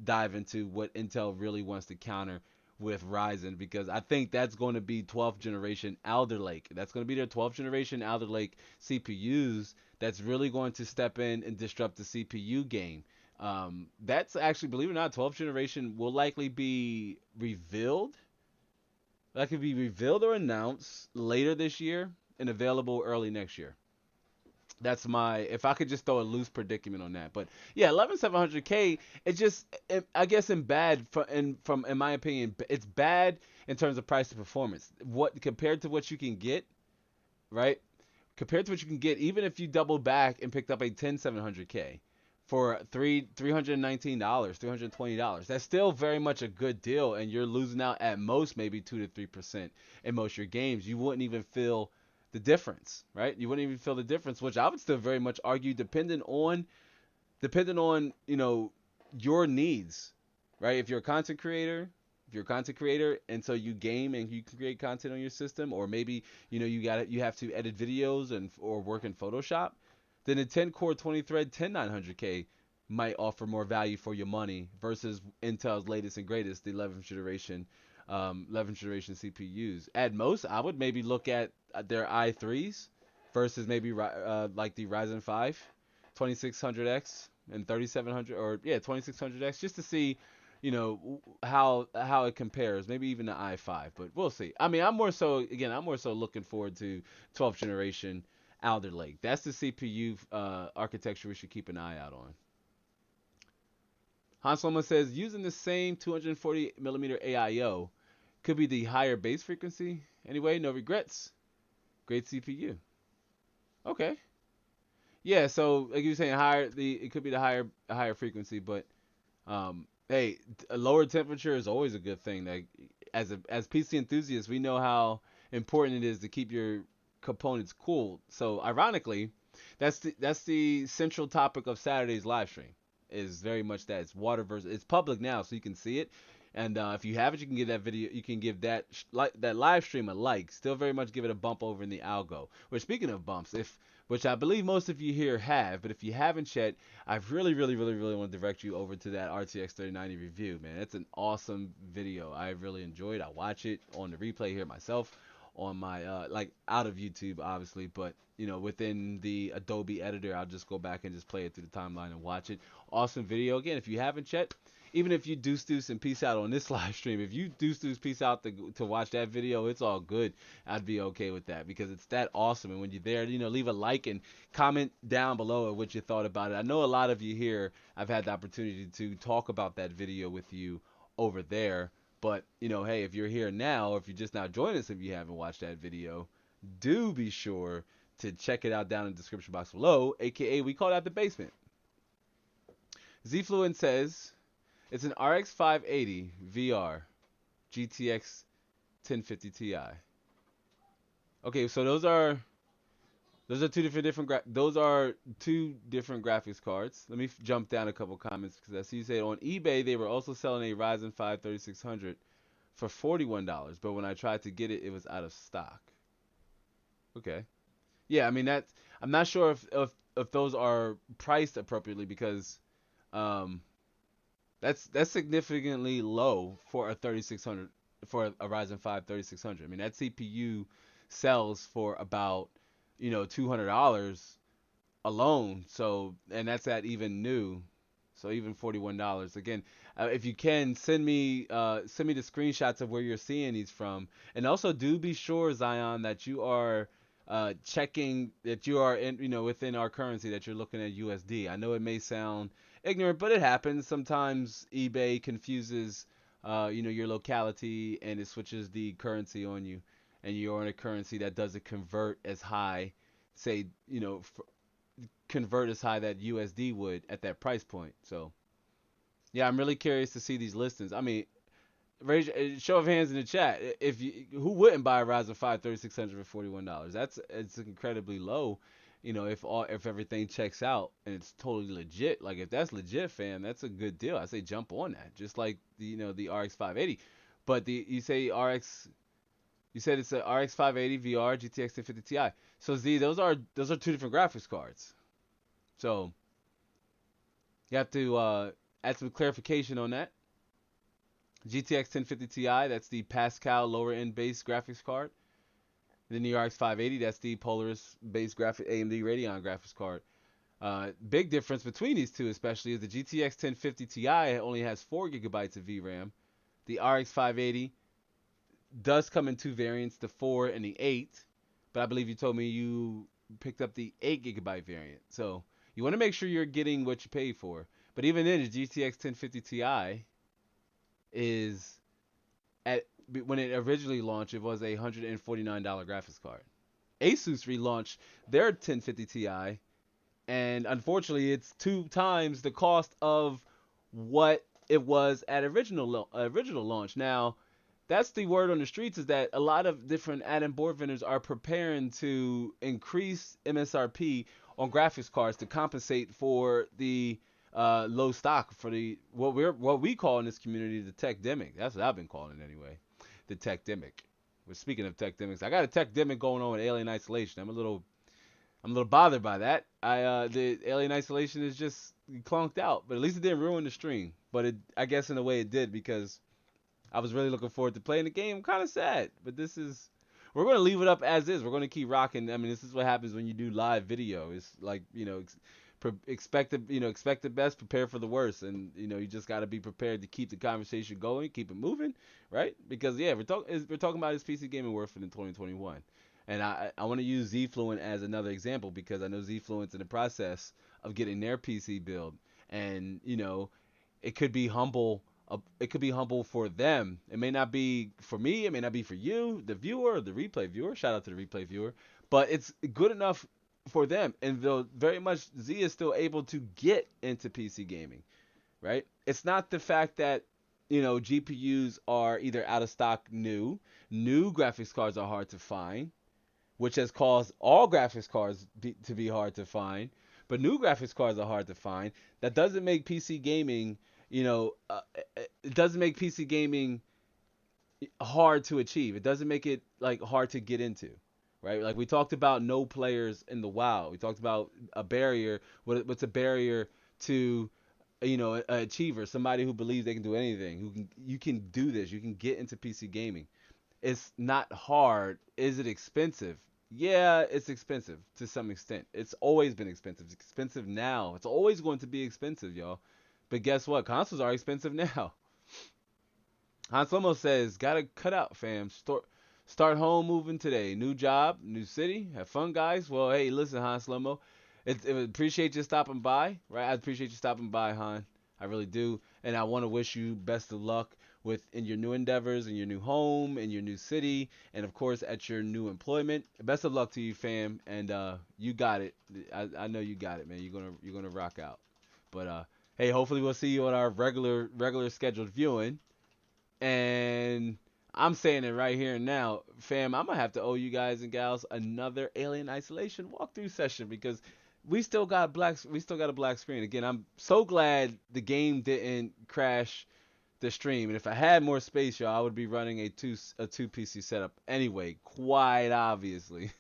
dive into what Intel really wants to counter with Ryzen, because I think that's going to be 12th generation Alder Lake. That's going to be their 12th generation Alder Lake CPUs that's really going to step in and disrupt the CPU game. That's actually, believe it or not, 12th generation will likely be revealed. That could be revealed or announced later this year and available early next year. That's if I could just throw a loose predicament on that. But yeah, 11700K, I guess in my opinion, it's bad in terms of price to performance. Compared to what you can get, right? Compared to what you can get, even if you double back and picked up a 10700K for $319, $320, that's still very much a good deal, and you're losing out at most maybe 2 to 3% in most of your games. You wouldn't even feel the difference, right? You wouldn't even feel the difference, which I would still very much argue depending on your needs, right? If you're a content creator, and so you game and you can create content on your system, or maybe you have to edit videos or work in Photoshop, then a 10-core 20-thread 10900K might offer more value for your money versus Intel's latest and greatest, the 11th generation CPUs. At most, I would maybe look at their i3s versus maybe like the Ryzen 5 2600X and 3700, or 2600X, just to see how it compares. Maybe even the i5, but we'll see. I mean, I'm more so looking forward to 12th generation Alder Lake. That's the CPU architecture we should keep an eye out on. Hans Loma says, using the same 240 millimeter AIO could be the higher base frequency. Anyway, no regrets. Great CPU. Okay. Yeah, so like you were saying, it could be the higher frequency, but hey, a lower temperature is always a good thing. Like as PC enthusiasts, we know how important it is to keep your components cool. So ironically, that's the central topic of Saturday's live stream. Is very much that it's water versus it's public now, so you can see it. And if you have it, you can give that video, you can give that live stream a like. Still very much give it a bump over in the algo. Which speaking of bumps, if which I believe most of you here have, but if you haven't yet, I really want to direct you over to that RTX 3090 review, man. It's an awesome video. I really enjoyed. I watch it on the replay here myself on my like out of YouTube, obviously, but within the Adobe editor, I'll just go back and just play it through the timeline and watch it. Awesome video. Again, if you haven't yet, even if you deuce and peace out on this live stream, if you deuce peace out to watch that video, it's all good. I'd be okay with that because it's that awesome. And when you're there, leave a like and comment down below what you thought about it. I know a lot of you here, I've had the opportunity to talk about that video with you over there. But, hey, if you're here now, or if you're just now joining us, if you haven't watched that video, do be sure to check it out down in the description box below, aka we call that the basement. Zfluent says, it's an RX 580 VR GTX 1050 Ti. Okay, so those are two different graphics cards. Let me jump down a couple comments because I see you say on eBay they were also selling a Ryzen 5 3600 for $41, but when I tried to get it, it was out of stock. Okay. Yeah, I mean I'm not sure if those are priced appropriately because um that's significantly low for a 3600 for a Ryzen 5 3600. I mean that CPU sells for about $200 alone. So and that's at even new. So even $41. Again, if you can send me the screenshots of where you're seeing these from, and also do be sure Zion that you are checking that you are in within our currency that you're looking at USD. I know it may sound ignorant, but it happens. Sometimes eBay confuses your locality and it switches the currency on you, and you're on a currency that doesn't convert as high, say convert as high that USD would at that price point. So yeah, I'm really curious to see these listings. I mean, show of hands in the chat. If you, who wouldn't buy a Ryzen 5 3600 for $41? It's incredibly low. If everything checks out and it's totally legit. Like if that's legit, fam, that's a good deal. I say jump on that. Just like the RX 580. But you said it's a RX 580 VR GTX 1050 Ti. So Z, those are two different graphics cards. So you have to add some clarification on that. GTX 1050 Ti, that's the Pascal lower end base graphics card. And then the RX 580, that's the Polaris base AMD Radeon graphics card. Big difference between these two, especially, is the GTX 1050 Ti only has 4 gigabytes of VRAM. The RX 580 does come in two variants, the 4 and the 8. But I believe you told me you picked up the 8 gigabyte variant. So you want to make sure you're getting what you paid for. But even then, the GTX 1050 Ti is when it originally launched, it was a $149 graphics card. Asus relaunched their 1050 Ti, and unfortunately, it's 2 times the cost of what it was at original launch. Now, that's the word on the streets, is that a lot of different add-in board vendors are preparing to increase MSRP on graphics cards to compensate for the low stock, for the what we call in this community the tech demic. That's what I've been calling it anyway, the tech demic. We're speaking of tech demics. I got a tech demic going on with Alien Isolation. I'm a little bothered by that. The Alien Isolation is just clunked out, but at least it didn't ruin the stream. But I guess in a way it did, because I was really looking forward to playing the game. I'm kind of sad, but we're going to leave it up as is. We're going to keep rocking. I mean, this is what happens when you do live video. It's like, expect the best, prepare for the worst, and you just got to be prepared to keep the conversation going, keep it moving, right? Because yeah, we're talking about his PC gaming worth in 2021, and I want to use Zfluent as another example, because I know Zfluent's in the process of getting their PC build, and it could be humble. It could be humble for them. It may not be for me. It may not be for you, the viewer, or the replay viewer. Shout out to the replay viewer. But it's good enough for them. And though very much Z is still able to get into PC gaming, right? It's not the fact that GPUs are either out of stock new graphics cards are hard to find, which has caused all graphics cards to be hard to find. But new graphics cards are hard to find. That doesn't make PC gaming, it doesn't make PC gaming hard to achieve. It doesn't make it like hard to get into, right? Like we talked about no players in the WoW. We talked about a barrier. What's a barrier to a achiever, somebody who believes they can do anything, you can do this, you can get into PC gaming. It's not hard. Is it expensive? Yeah, it's expensive to some extent. It's always been expensive. It's expensive now. It's always going to be expensive, y'all. But guess what? Consoles are expensive now. Han Slomo says, "Gotta cut out, fam. Start home moving today. New job, new city. Have fun, guys." Well, hey, listen, Han Slomo. Appreciate you stopping by, right? I appreciate you stopping by, Han. I really do. And I want to wish you best of luck in your new endeavors, in your new home, in your new city, and of course at your new employment. Best of luck to you, fam. And you got it. I know you got it, man. You're gonna rock out. But hey, hopefully we'll see you on our regular scheduled viewing. And I'm saying it right here and now, fam. I'm gonna have to owe you guys and gals another Alien Isolation walkthrough session because we still got a black screen. Again, I'm so glad the game didn't crash the stream. And if I had more space, y'all, I would be running a two PC setup anyway. Quite obviously.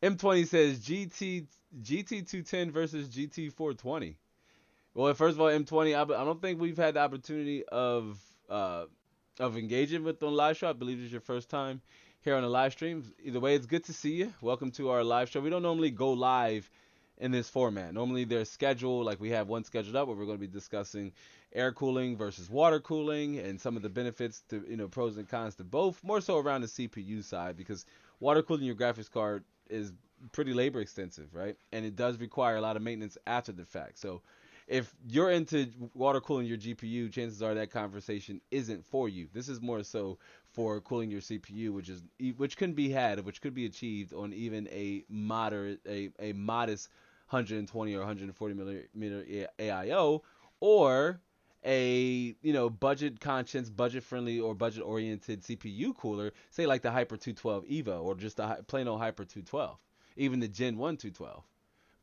M20 says GT 210 versus GT 420. Well, first of all, M20, I don't think we've had the opportunity of engaging with on live show. I believe it's your first time here on the live stream. Either way, it's good to see you. Welcome to our live show. We don't normally go live in this format. Normally, there's scheduled, like we have one scheduled up where we're going to be discussing air cooling versus water cooling and some of the benefits to pros and cons to both. More so around the CPU side because water cooling your graphics card is pretty labor extensive, right? And it does require a lot of maintenance after the fact. So if you're into water cooling your GPU, chances are that conversation isn't for you. This is more so for cooling your CPU, which can be achieved on even a modest 120 or 140 millimeter AIO, or a budget conscious, budget friendly, or budget oriented CPU cooler, say like the Hyper 212 EVO or just the plain old Hyper 212, even the Gen 1 212.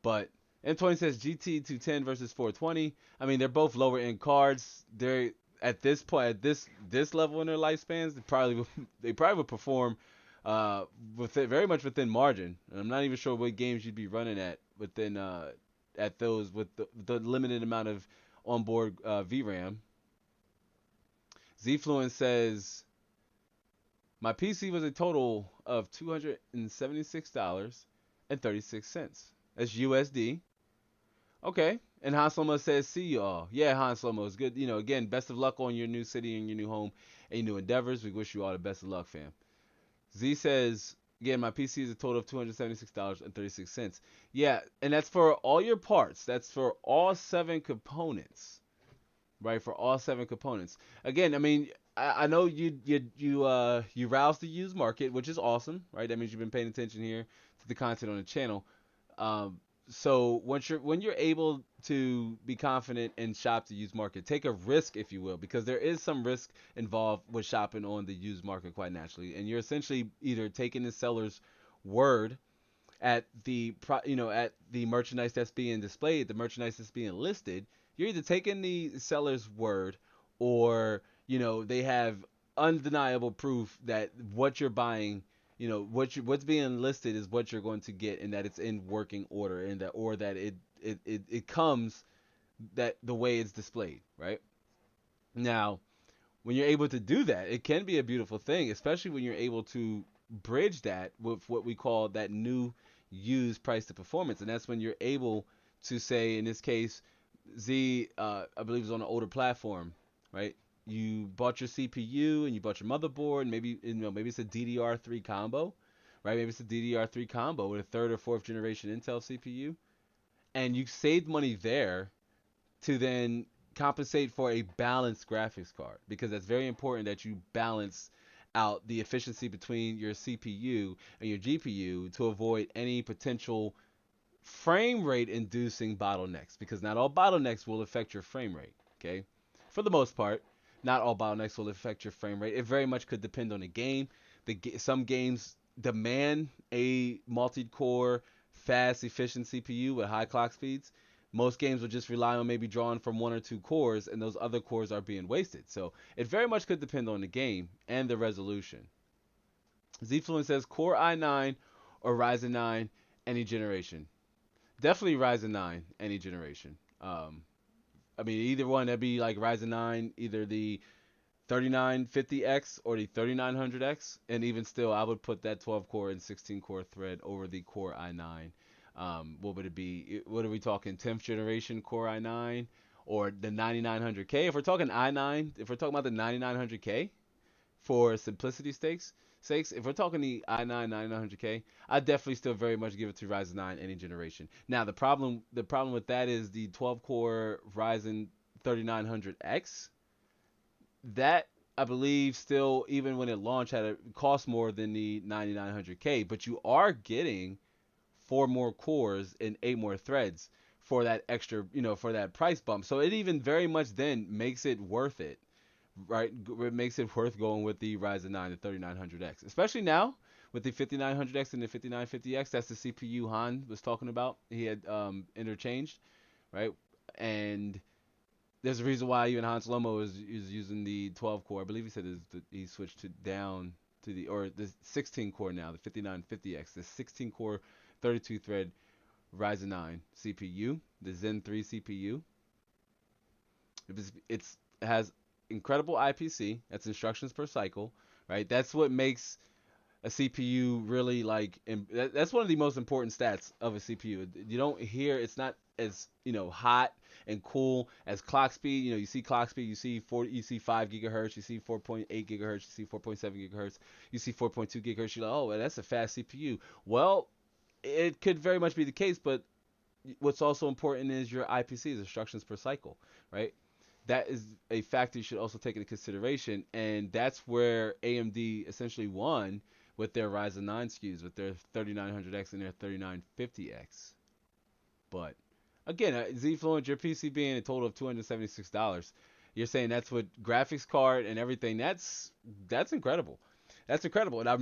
But M20 says GT 210 versus 420. I mean, they're both lower end cards. They're at this point, at this level in their lifespans, they probably would perform very much within margin. And I'm not even sure what games you'd be running at those with the limited amount of onboard VRAM. Zfluent says my PC was a total of $276.36. That's USD. Okay. And Han Slomo says, "See y'all." Yeah, Han Slomo is good. Again, best of luck on your new city and your new home and your new endeavors. We wish you all the best of luck, fam. Z says, again, my PC is a total of $276.36. Yeah, and that's for all your parts. That's for all 7 components, right? For all 7 components. Again, I mean, I know you rouse the used market, which is awesome, right? That means you've been paying attention here to the content on the channel. So when you're able to be confident and shop the used market, take a risk, if you will, because there is some risk involved with shopping on the used market quite naturally, and you're essentially either taking the seller's word at at the merchandise that's being displayed, the merchandise that's being listed. You're either taking the seller's word, or they have undeniable proof that what you're buying, what's being listed is what you're going to get, and that it's in working order, and that it comes that the way it's displayed, right? Now, when you're able to do that, it can be a beautiful thing, especially when you're able to bridge that with what we call that new used price to performance. And that's when you're able to say, in this case, Z, I believe is on an older platform, right? You bought your CPU and you bought your motherboard, and maybe it's a DDR3 combo, right? Maybe it's a DDR3 combo with a 3rd or 4th generation Intel CPU, and you saved money there to then compensate for a balanced graphics card, because that's very important that you balance out the efficiency between your CPU and your GPU to avoid any potential frame rate inducing bottlenecks, because not all bottlenecks will affect your frame rate. Okay, for the most part, not all bottlenecks will affect your frame rate. It very much could depend on the game. Some games demand a multi-core, fast, efficient CPU with high clock speeds. Most games will just rely on maybe drawing from one or two cores, and those other cores are being wasted. So it very much could depend on the game and the resolution. Zfluent says Core i9 or Ryzen 9 any generation. Definitely Ryzen 9 any generation. I mean, either one, that'd be like Ryzen 9, either the 3950X or the 3900X, and even still, I would put that 12 core and 16 core thread over the Core i9. What would it be? What are we talking? 10th generation Core i9 or the 9900K? If we're talking i9, if we're talking about the 9900K for simplicity sakes, if we're talking the i9 9900K, I definitely still very much give it to Ryzen 9 any generation. Now the problem with that is the 12 core Ryzen 3900X. That, I believe, still, even when it launched, had a cost more than the 9900K, but you are getting four more cores and eight more threads for that extra, for that price bump. So it even very much then makes it worth it, right? It makes it worth going with the Ryzen 9 and 3900X, especially now with the 5900X and the 5950X. That's the CPU Han was talking about. He had interchanged, right? And there's a reason why even Hans Lomo is using the 12 core. I believe he said he switched to down to the 16 core now, the 5950X, the 16 core 32 thread Ryzen 9 CPU, the Zen 3 CPU. It has incredible IPC. That's instructions per cycle, right? That's what makes a CPU really like. That's one of the most important stats of a CPU. You don't hear, it's not as hot and cool as clock speed. You see clock speed, you see 5 gigahertz, you see 4.8 gigahertz, you see 4.7 gigahertz, you see 4.2 gigahertz. You're like, oh, well, that's a fast CPU. Well, it could very much be the case, but what's also important is your IPC, instructions per cycle, right? That is a factor you should also take into consideration, and that's where AMD essentially won with their Ryzen 9 SKUs, with their 3900X and their 3950X. But again, Zfluent, your PC being a total of $276, you're saying that's with graphics card and everything. That's incredible. That's incredible, and I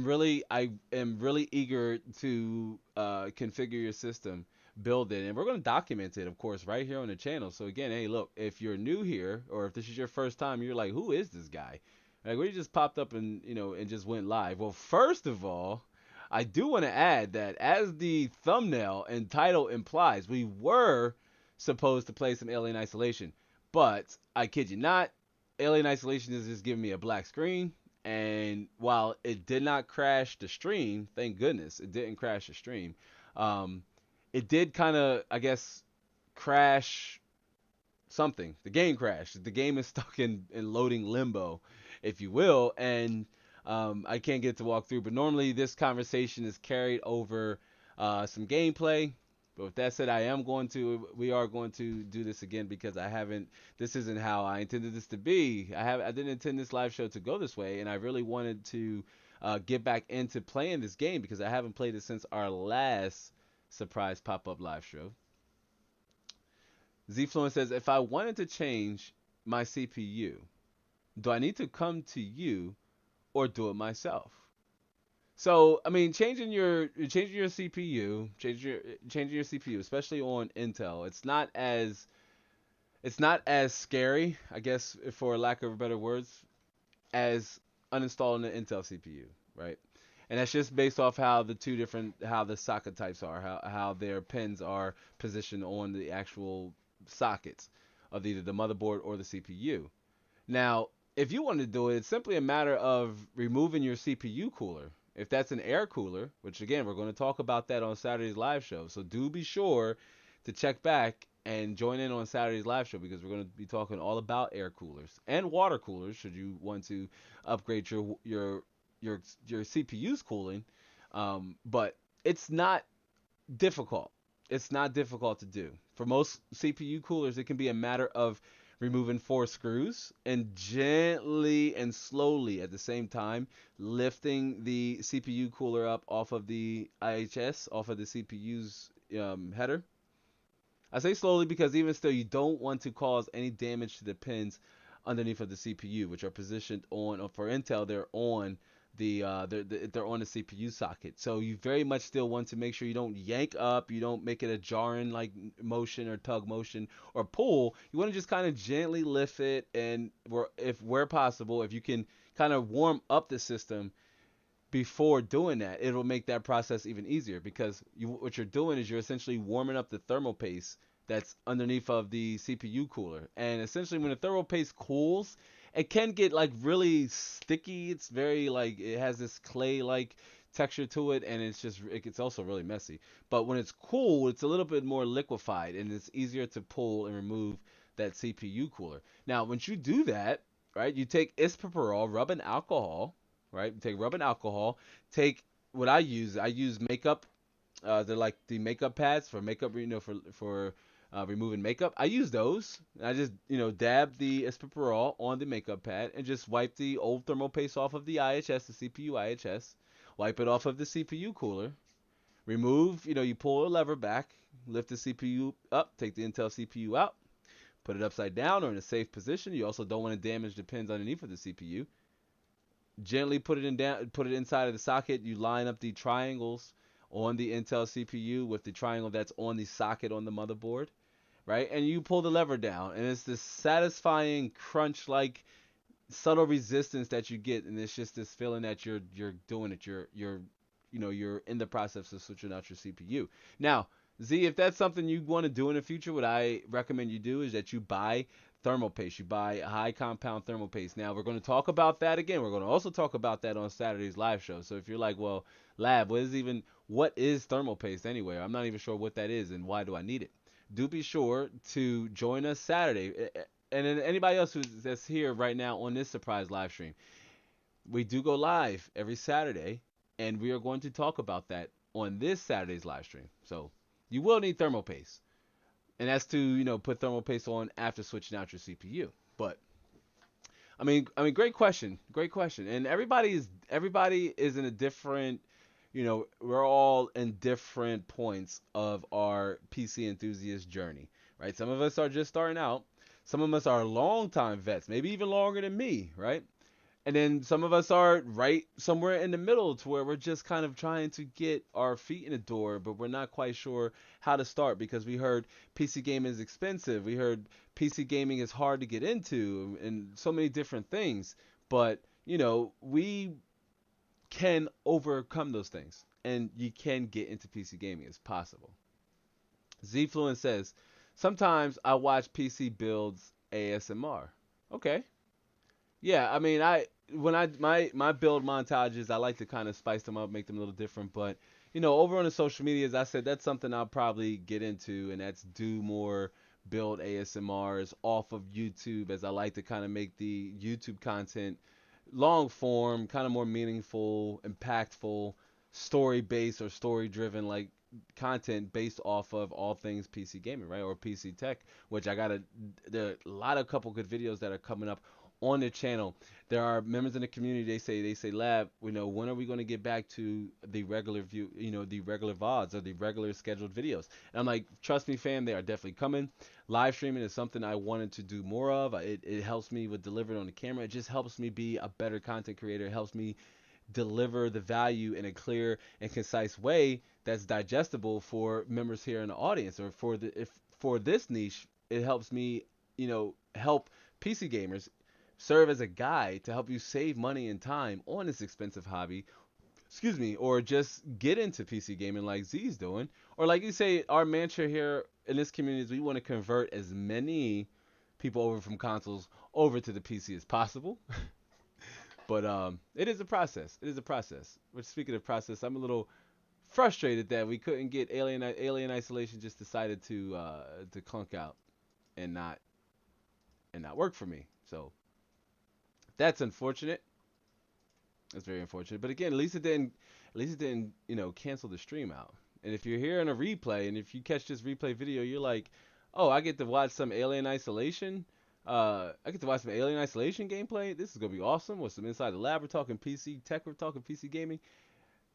am really eager to configure your system, build it, and we're going to document it, of course, right here on the channel. So again, hey, look, if you're new here, or if this is your first time, you're like, who is this guy? Like, we just popped up and and just went live. Well, first of all, I do want to add that as the thumbnail and title implies, we were supposed to play some Alien Isolation, but I kid you not, Alien Isolation is just giving me a black screen. And while it did not crash the stream, thank goodness it didn't crash the stream. It did kind of, I guess, crash something. The game crashed. The game is stuck in loading limbo, if you will, and I can't get to walk through. But normally this conversation is carried over some gameplay. But with that said, we are going to do this again because this isn't how I intended this to be. I didn't intend this live show to go this way, and I really wanted to get back into playing this game because I haven't played it since our last surprise pop-up live show. Zfluent says, if I wanted to change my CPU, do I need to come to you or do it myself? So, I mean, changing your CPU, changing your CPU, especially on Intel, it's not as scary, I guess, for lack of better words, as uninstalling the Intel CPU, right? And that's just based off how the socket types are, how their pins are positioned on the actual sockets of either the motherboard or the CPU. Now, if you want to do it, it's simply a matter of removing your CPU cooler. If that's an air cooler, which again, we're going to talk about that on Saturday's live show. So do be sure to check back and join in on Saturday's live show because we're going to be talking all about air coolers and water coolers should you want to upgrade your CPU's cooling. But it's not difficult. It's not difficult to do. For most CPU coolers, it can be a matter of removing 4 screws, and gently and slowly at the same time lifting the CPU cooler up off of the IHS, off of the CPU's header. I say slowly because even still, you don't want to cause any damage to the pins underneath of the CPU, which are positioned on, or for Intel, they're on they're on the CPU socket. So you very much still want to make sure you don't yank up, you don't make it a jarring like motion or tug motion or pull. You want to just kind of gently lift it, and if where possible, if you can kind of warm up the system before doing that, it'll make that process even easier because what you're doing is you're essentially warming up the thermal paste that's underneath of the CPU cooler. And essentially when the thermal paste cools, it can get like really sticky. It's very like it has this clay like texture to it, and it gets also really messy. But when it's cool, it's a little bit more liquefied and it's easier to pull and remove that CPU cooler. Now, once you do that, right, you take isopropyl, rubbing alcohol, right? Take rubbing alcohol. Take what I use makeup. They're like the makeup pads for makeup, for removing makeup. I use those. I just dab the isopropyl on the makeup pad and just wipe the old thermal paste off of the IHS, the CPU IHS. Wipe it off of the CPU cooler. Remove. You pull a lever back, lift the CPU up, take the Intel CPU out, put it upside down or in a safe position. You also don't want to damage the pins underneath of the CPU. Gently put it inside of the socket. You line up the triangles on the Intel CPU with the triangle that's on the socket on the motherboard, right? And you pull the lever down, and it's this satisfying crunch like subtle resistance that you get, and it's just this feeling that you're doing it. You're in the process of switching out your CPU. Now, Z, if that's something you want to do in the future, what I recommend you do is that you buy thermal paste. You buy a high compound thermal paste. Now, we're going to talk about that again. We're going to also talk about that on Saturday's live show. So if you're like, well, Lab, what is thermal paste anyway? I'm not even sure what that is and why do I need it. Do be sure to join us Saturday. And then anybody else that's here right now on this surprise live stream, we do go live every Saturday, and we are going to talk about that on this Saturday's live stream. So you will need thermal paste, and that's to put thermal paste on after switching out your CPU. But great question, and everybody is in a different, we're all in different points of our PC enthusiast journey, right? Some of us are just starting out, some of us are longtime vets, maybe even longer than me, right? And then some of us are right somewhere in the middle to where we're just kind of trying to get our feet in the door, but we're not quite sure how to start because we heard PC gaming is expensive. We heard PC gaming is hard to get into and so many different things. But, we can overcome those things and you can get into PC gaming. It's possible. Zfluent says, sometimes I watch PC builds ASMR. Okay. Yeah, my build montages, I like to kind of spice them up, make them a little different. But over on the social media, as I said, that's something I'll probably get into, and that's do more build ASMRs off of YouTube, as I like to kind of make the YouTube content long form, kind of more meaningful, impactful, story based or story driven, like content based off of all things PC gaming, right, or PC tech. Which there are a lot of couple good videos that are coming up on the channel. There are members in the community. They say, Lab, when are we going to get back to the regular view, the regular VODs or the regular scheduled videos? And I'm like, trust me, fam, they are definitely coming. Live streaming is something I wanted to do more of. It helps me with delivering on the camera. It just helps me be a better content creator. It helps me deliver the value in a clear and concise way that's digestible for members here in the audience, or for this niche. It helps me, help PC gamers, serve as a guide to help you save money and time on this expensive hobby, or just get into PC gaming like Z's doing. Or like you say, our mantra here in this community is we want to convert as many people over from consoles over to the PC as possible. But it is a process. It is a process. Which, speaking of process, I'm a little frustrated that we couldn't get Alien Isolation just decided to clunk out and not work for me. So that's unfortunate. That's very unfortunate. But again, at least it didn't cancel the stream out. And if you're here in a replay, and if you catch this replay video, you're like, oh, I get to watch some Alien Isolation. I get to watch some Alien Isolation gameplay. This is gonna be awesome. With some Inside the Lab, we're talking PC tech, we're talking PC gaming,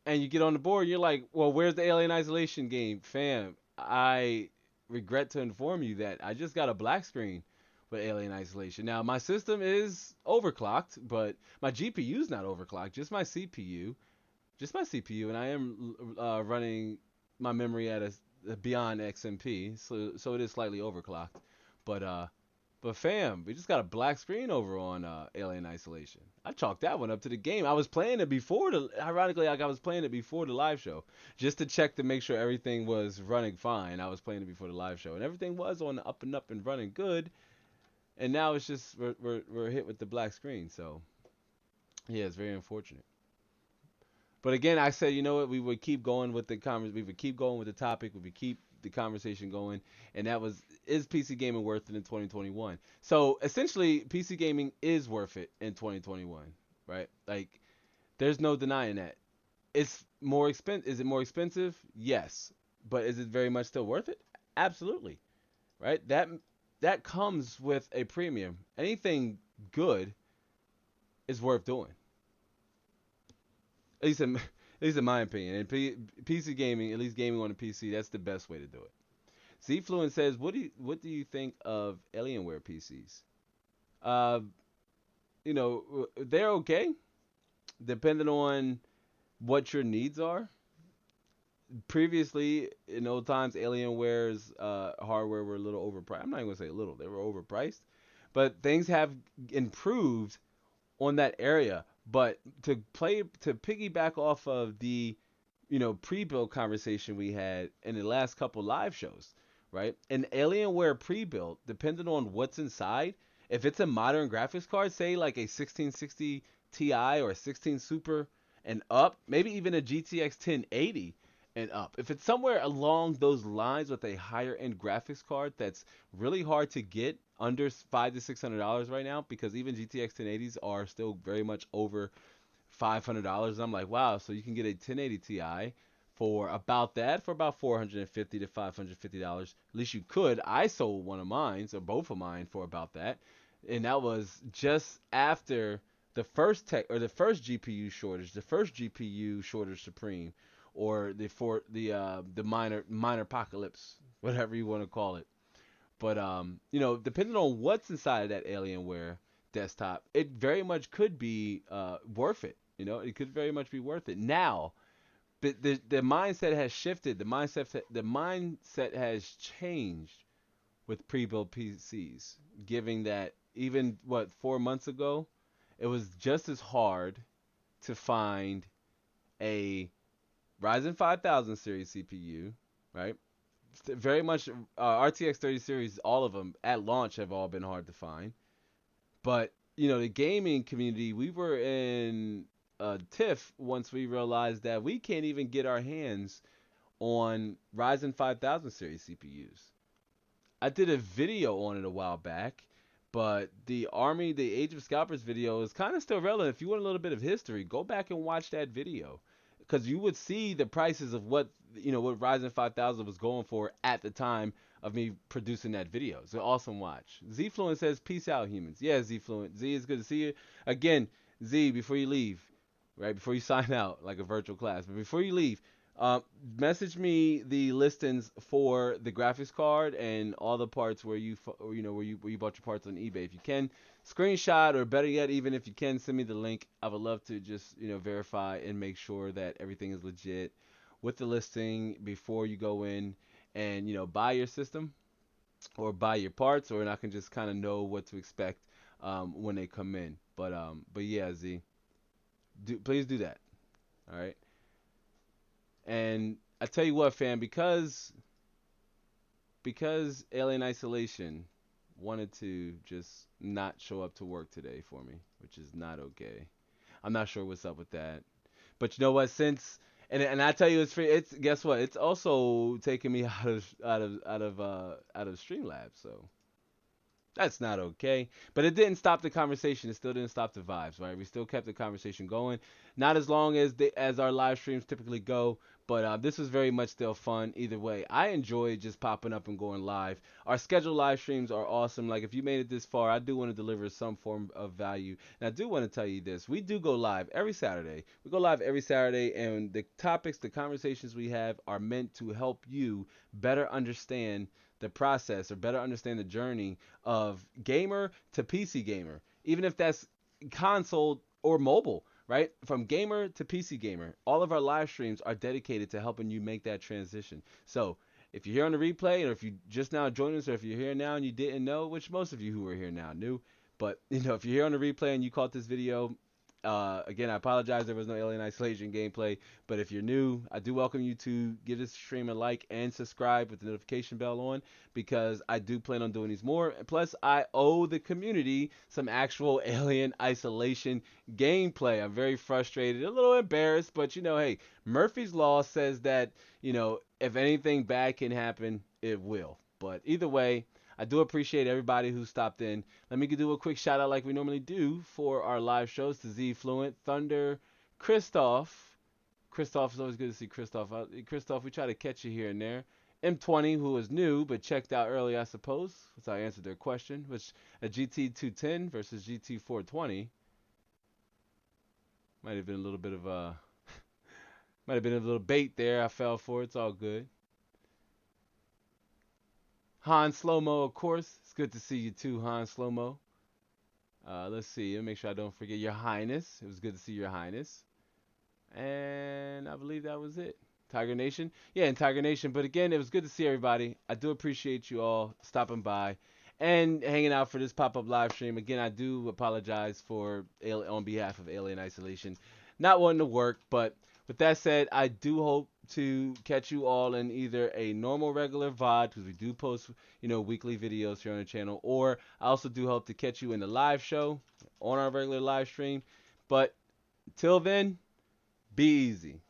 and you get on the board, you're like, well, where's the Alien Isolation game, fam? I regret to inform you that I just got a black screen with Alien Isolation. Now my system is overclocked, but my GPU's not overclocked, just my CPU, and I am running my memory at a beyond XMP, so it is slightly overclocked. But fam, we just got a black screen over on Alien Isolation. I chalked that one up to the game. I was playing it before ironically, like I was playing it before the live show, just to check to make sure everything was running fine. I was playing it before the live show, and everything was on the up and running good. And now it's just we're hit with the black screen. So yeah, it's very unfortunate. But again, I said, you know what? We would keep going with the We would keep going with the topic. We would keep the conversation going, and that was, is PC gaming worth it in 2021? So essentially, PC gaming is worth it in 2021, right? Like, there's no denying that. It's more expensive. Is it more expensive? Yes, but is it very much still worth it? Absolutely, right? That comes with a premium. Anything good is worth doing. At least in my opinion. And PC gaming, at least gaming on the PC, that's the best way to do it. Zfluent says, what do you think of Alienware PCs? Uh, they're okay, depending on what your needs are. Previously, in old times, Alienware's hardware were a little overpriced. I'm not even gonna say a little; they were overpriced. But things have improved on that area. But to piggyback off of the pre-built conversation we had in the last couple live shows, right? An Alienware pre-built, depending on what's inside, if it's a modern graphics card, say like a 1660 Ti or a 16 Super and up, maybe even a GTX 1080 and up. If it's somewhere along those lines with a higher end graphics card that's really hard to get under $500 to $600 right now, because even GTX 1080s are still very much over $500. I'm like, wow, so you can get a 1080 Ti for about that, for about $450 to $550. At least you could. I sold one of mine, so both of mine, for about that, and that was just after the first GPU shortage, the first GPU shortage supreme, or the minor apocalypse, whatever you want to call it. But depending on what's inside of that Alienware desktop, it very much could be worth it. It could very much be worth it. Now, the mindset has shifted. The mindset has changed with pre-built PCs, giving that even 4 months ago, it was just as hard to find a Ryzen 5000 series CPU, right? Very much RTX 30 series, all of them at launch have all been hard to find. But the gaming community, we were in a tiff once we realized that we can't even get our hands on Ryzen 5000 series CPUs. I did a video on it a while back, but the Age of Scalpers video is kind of still relevant. If you want a little bit of history, go back and watch that video, because you would see the prices of what Ryzen 5000 was going for at the time of me producing that video. It's an awesome watch. Zfluent says, "Peace out, humans." Yeah, Zfluent. Z, is good to see you again. Z, before you leave, right before you sign out like a virtual class, but before you leave, uh, message me the listings for the graphics card and all the parts where where you bought your parts on eBay. If you can, screenshot, or better yet, even if you can, send me the link. I would love to just verify and make sure that everything is legit with the listing before you go in and buy your system or buy your parts, or I can just kind of know what to expect when they come in. But yeah, Z, please do that. All right. And I tell you what, fam, because Alien Isolation wanted to just not show up to work today for me, which is not okay. I'm not sure what's up with that. But you know what? And I tell you, it's free. It's, guess what? It's also taking me out of Streamlabs. So that's not okay. But it didn't stop the conversation. It still didn't stop the vibes, right? We still kept the conversation going. Not as long as as our live streams typically go, but this was very much still fun. Either way, I enjoy just popping up and going live. Our scheduled live streams are awesome. Like if you made it this far, I do want to deliver some form of value. And I do want to tell you this: we do go live every Saturday. We go live every Saturday, and the topics, the conversations we have are meant to help you better understand the process or better understand the journey of gamer to PC gamer, even if that's console or mobile, right? From gamer to PC gamer. All of our live streams are dedicated to helping you make that transition. So, if you're here on the replay, or if you just now joined us, or if you're here now and you didn't know, which most of you who are here now knew, but if you're here on the replay and you caught this video, again, I apologize there was no Alien Isolation gameplay, but if you're new, I do welcome you to give this stream a like and subscribe with the notification bell on, because I do plan on doing these more. Plus, I owe the community some actual Alien Isolation gameplay. I'm very frustrated, a little embarrassed, but hey, Murphy's Law says that, if anything bad can happen, it will. But either way, I do appreciate everybody who stopped in. Let me do a quick shout out like we normally do for our live shows to Z Fluent, Thunder, Christoph. Christoph, is always good to see Christoph. Christoph, we try to catch you here and there. M20, who was new but checked out early, I suppose, as I answered their question, which a GT210 versus GT420 might have been a little bit of a might have been a little bait there. I fell for it. It's all good. Han Slow-Mo, of course. It's good to see you too, Han Slow-Mo. Let's see. Let me make sure I don't forget Your Highness. It was good to see Your Highness. And I believe that was it. Tiger Nation. Yeah, and Tiger Nation. But again, it was good to see everybody. I do appreciate you all stopping by and hanging out for this pop-up live stream. Again, I do apologize on behalf of Alien Isolation not wanting to work, but with that said, I do hope to catch you all in either a normal regular VOD, because we do post, weekly videos here on the channel, or I also do hope to catch you in the live show on our regular live stream. But till then, be easy.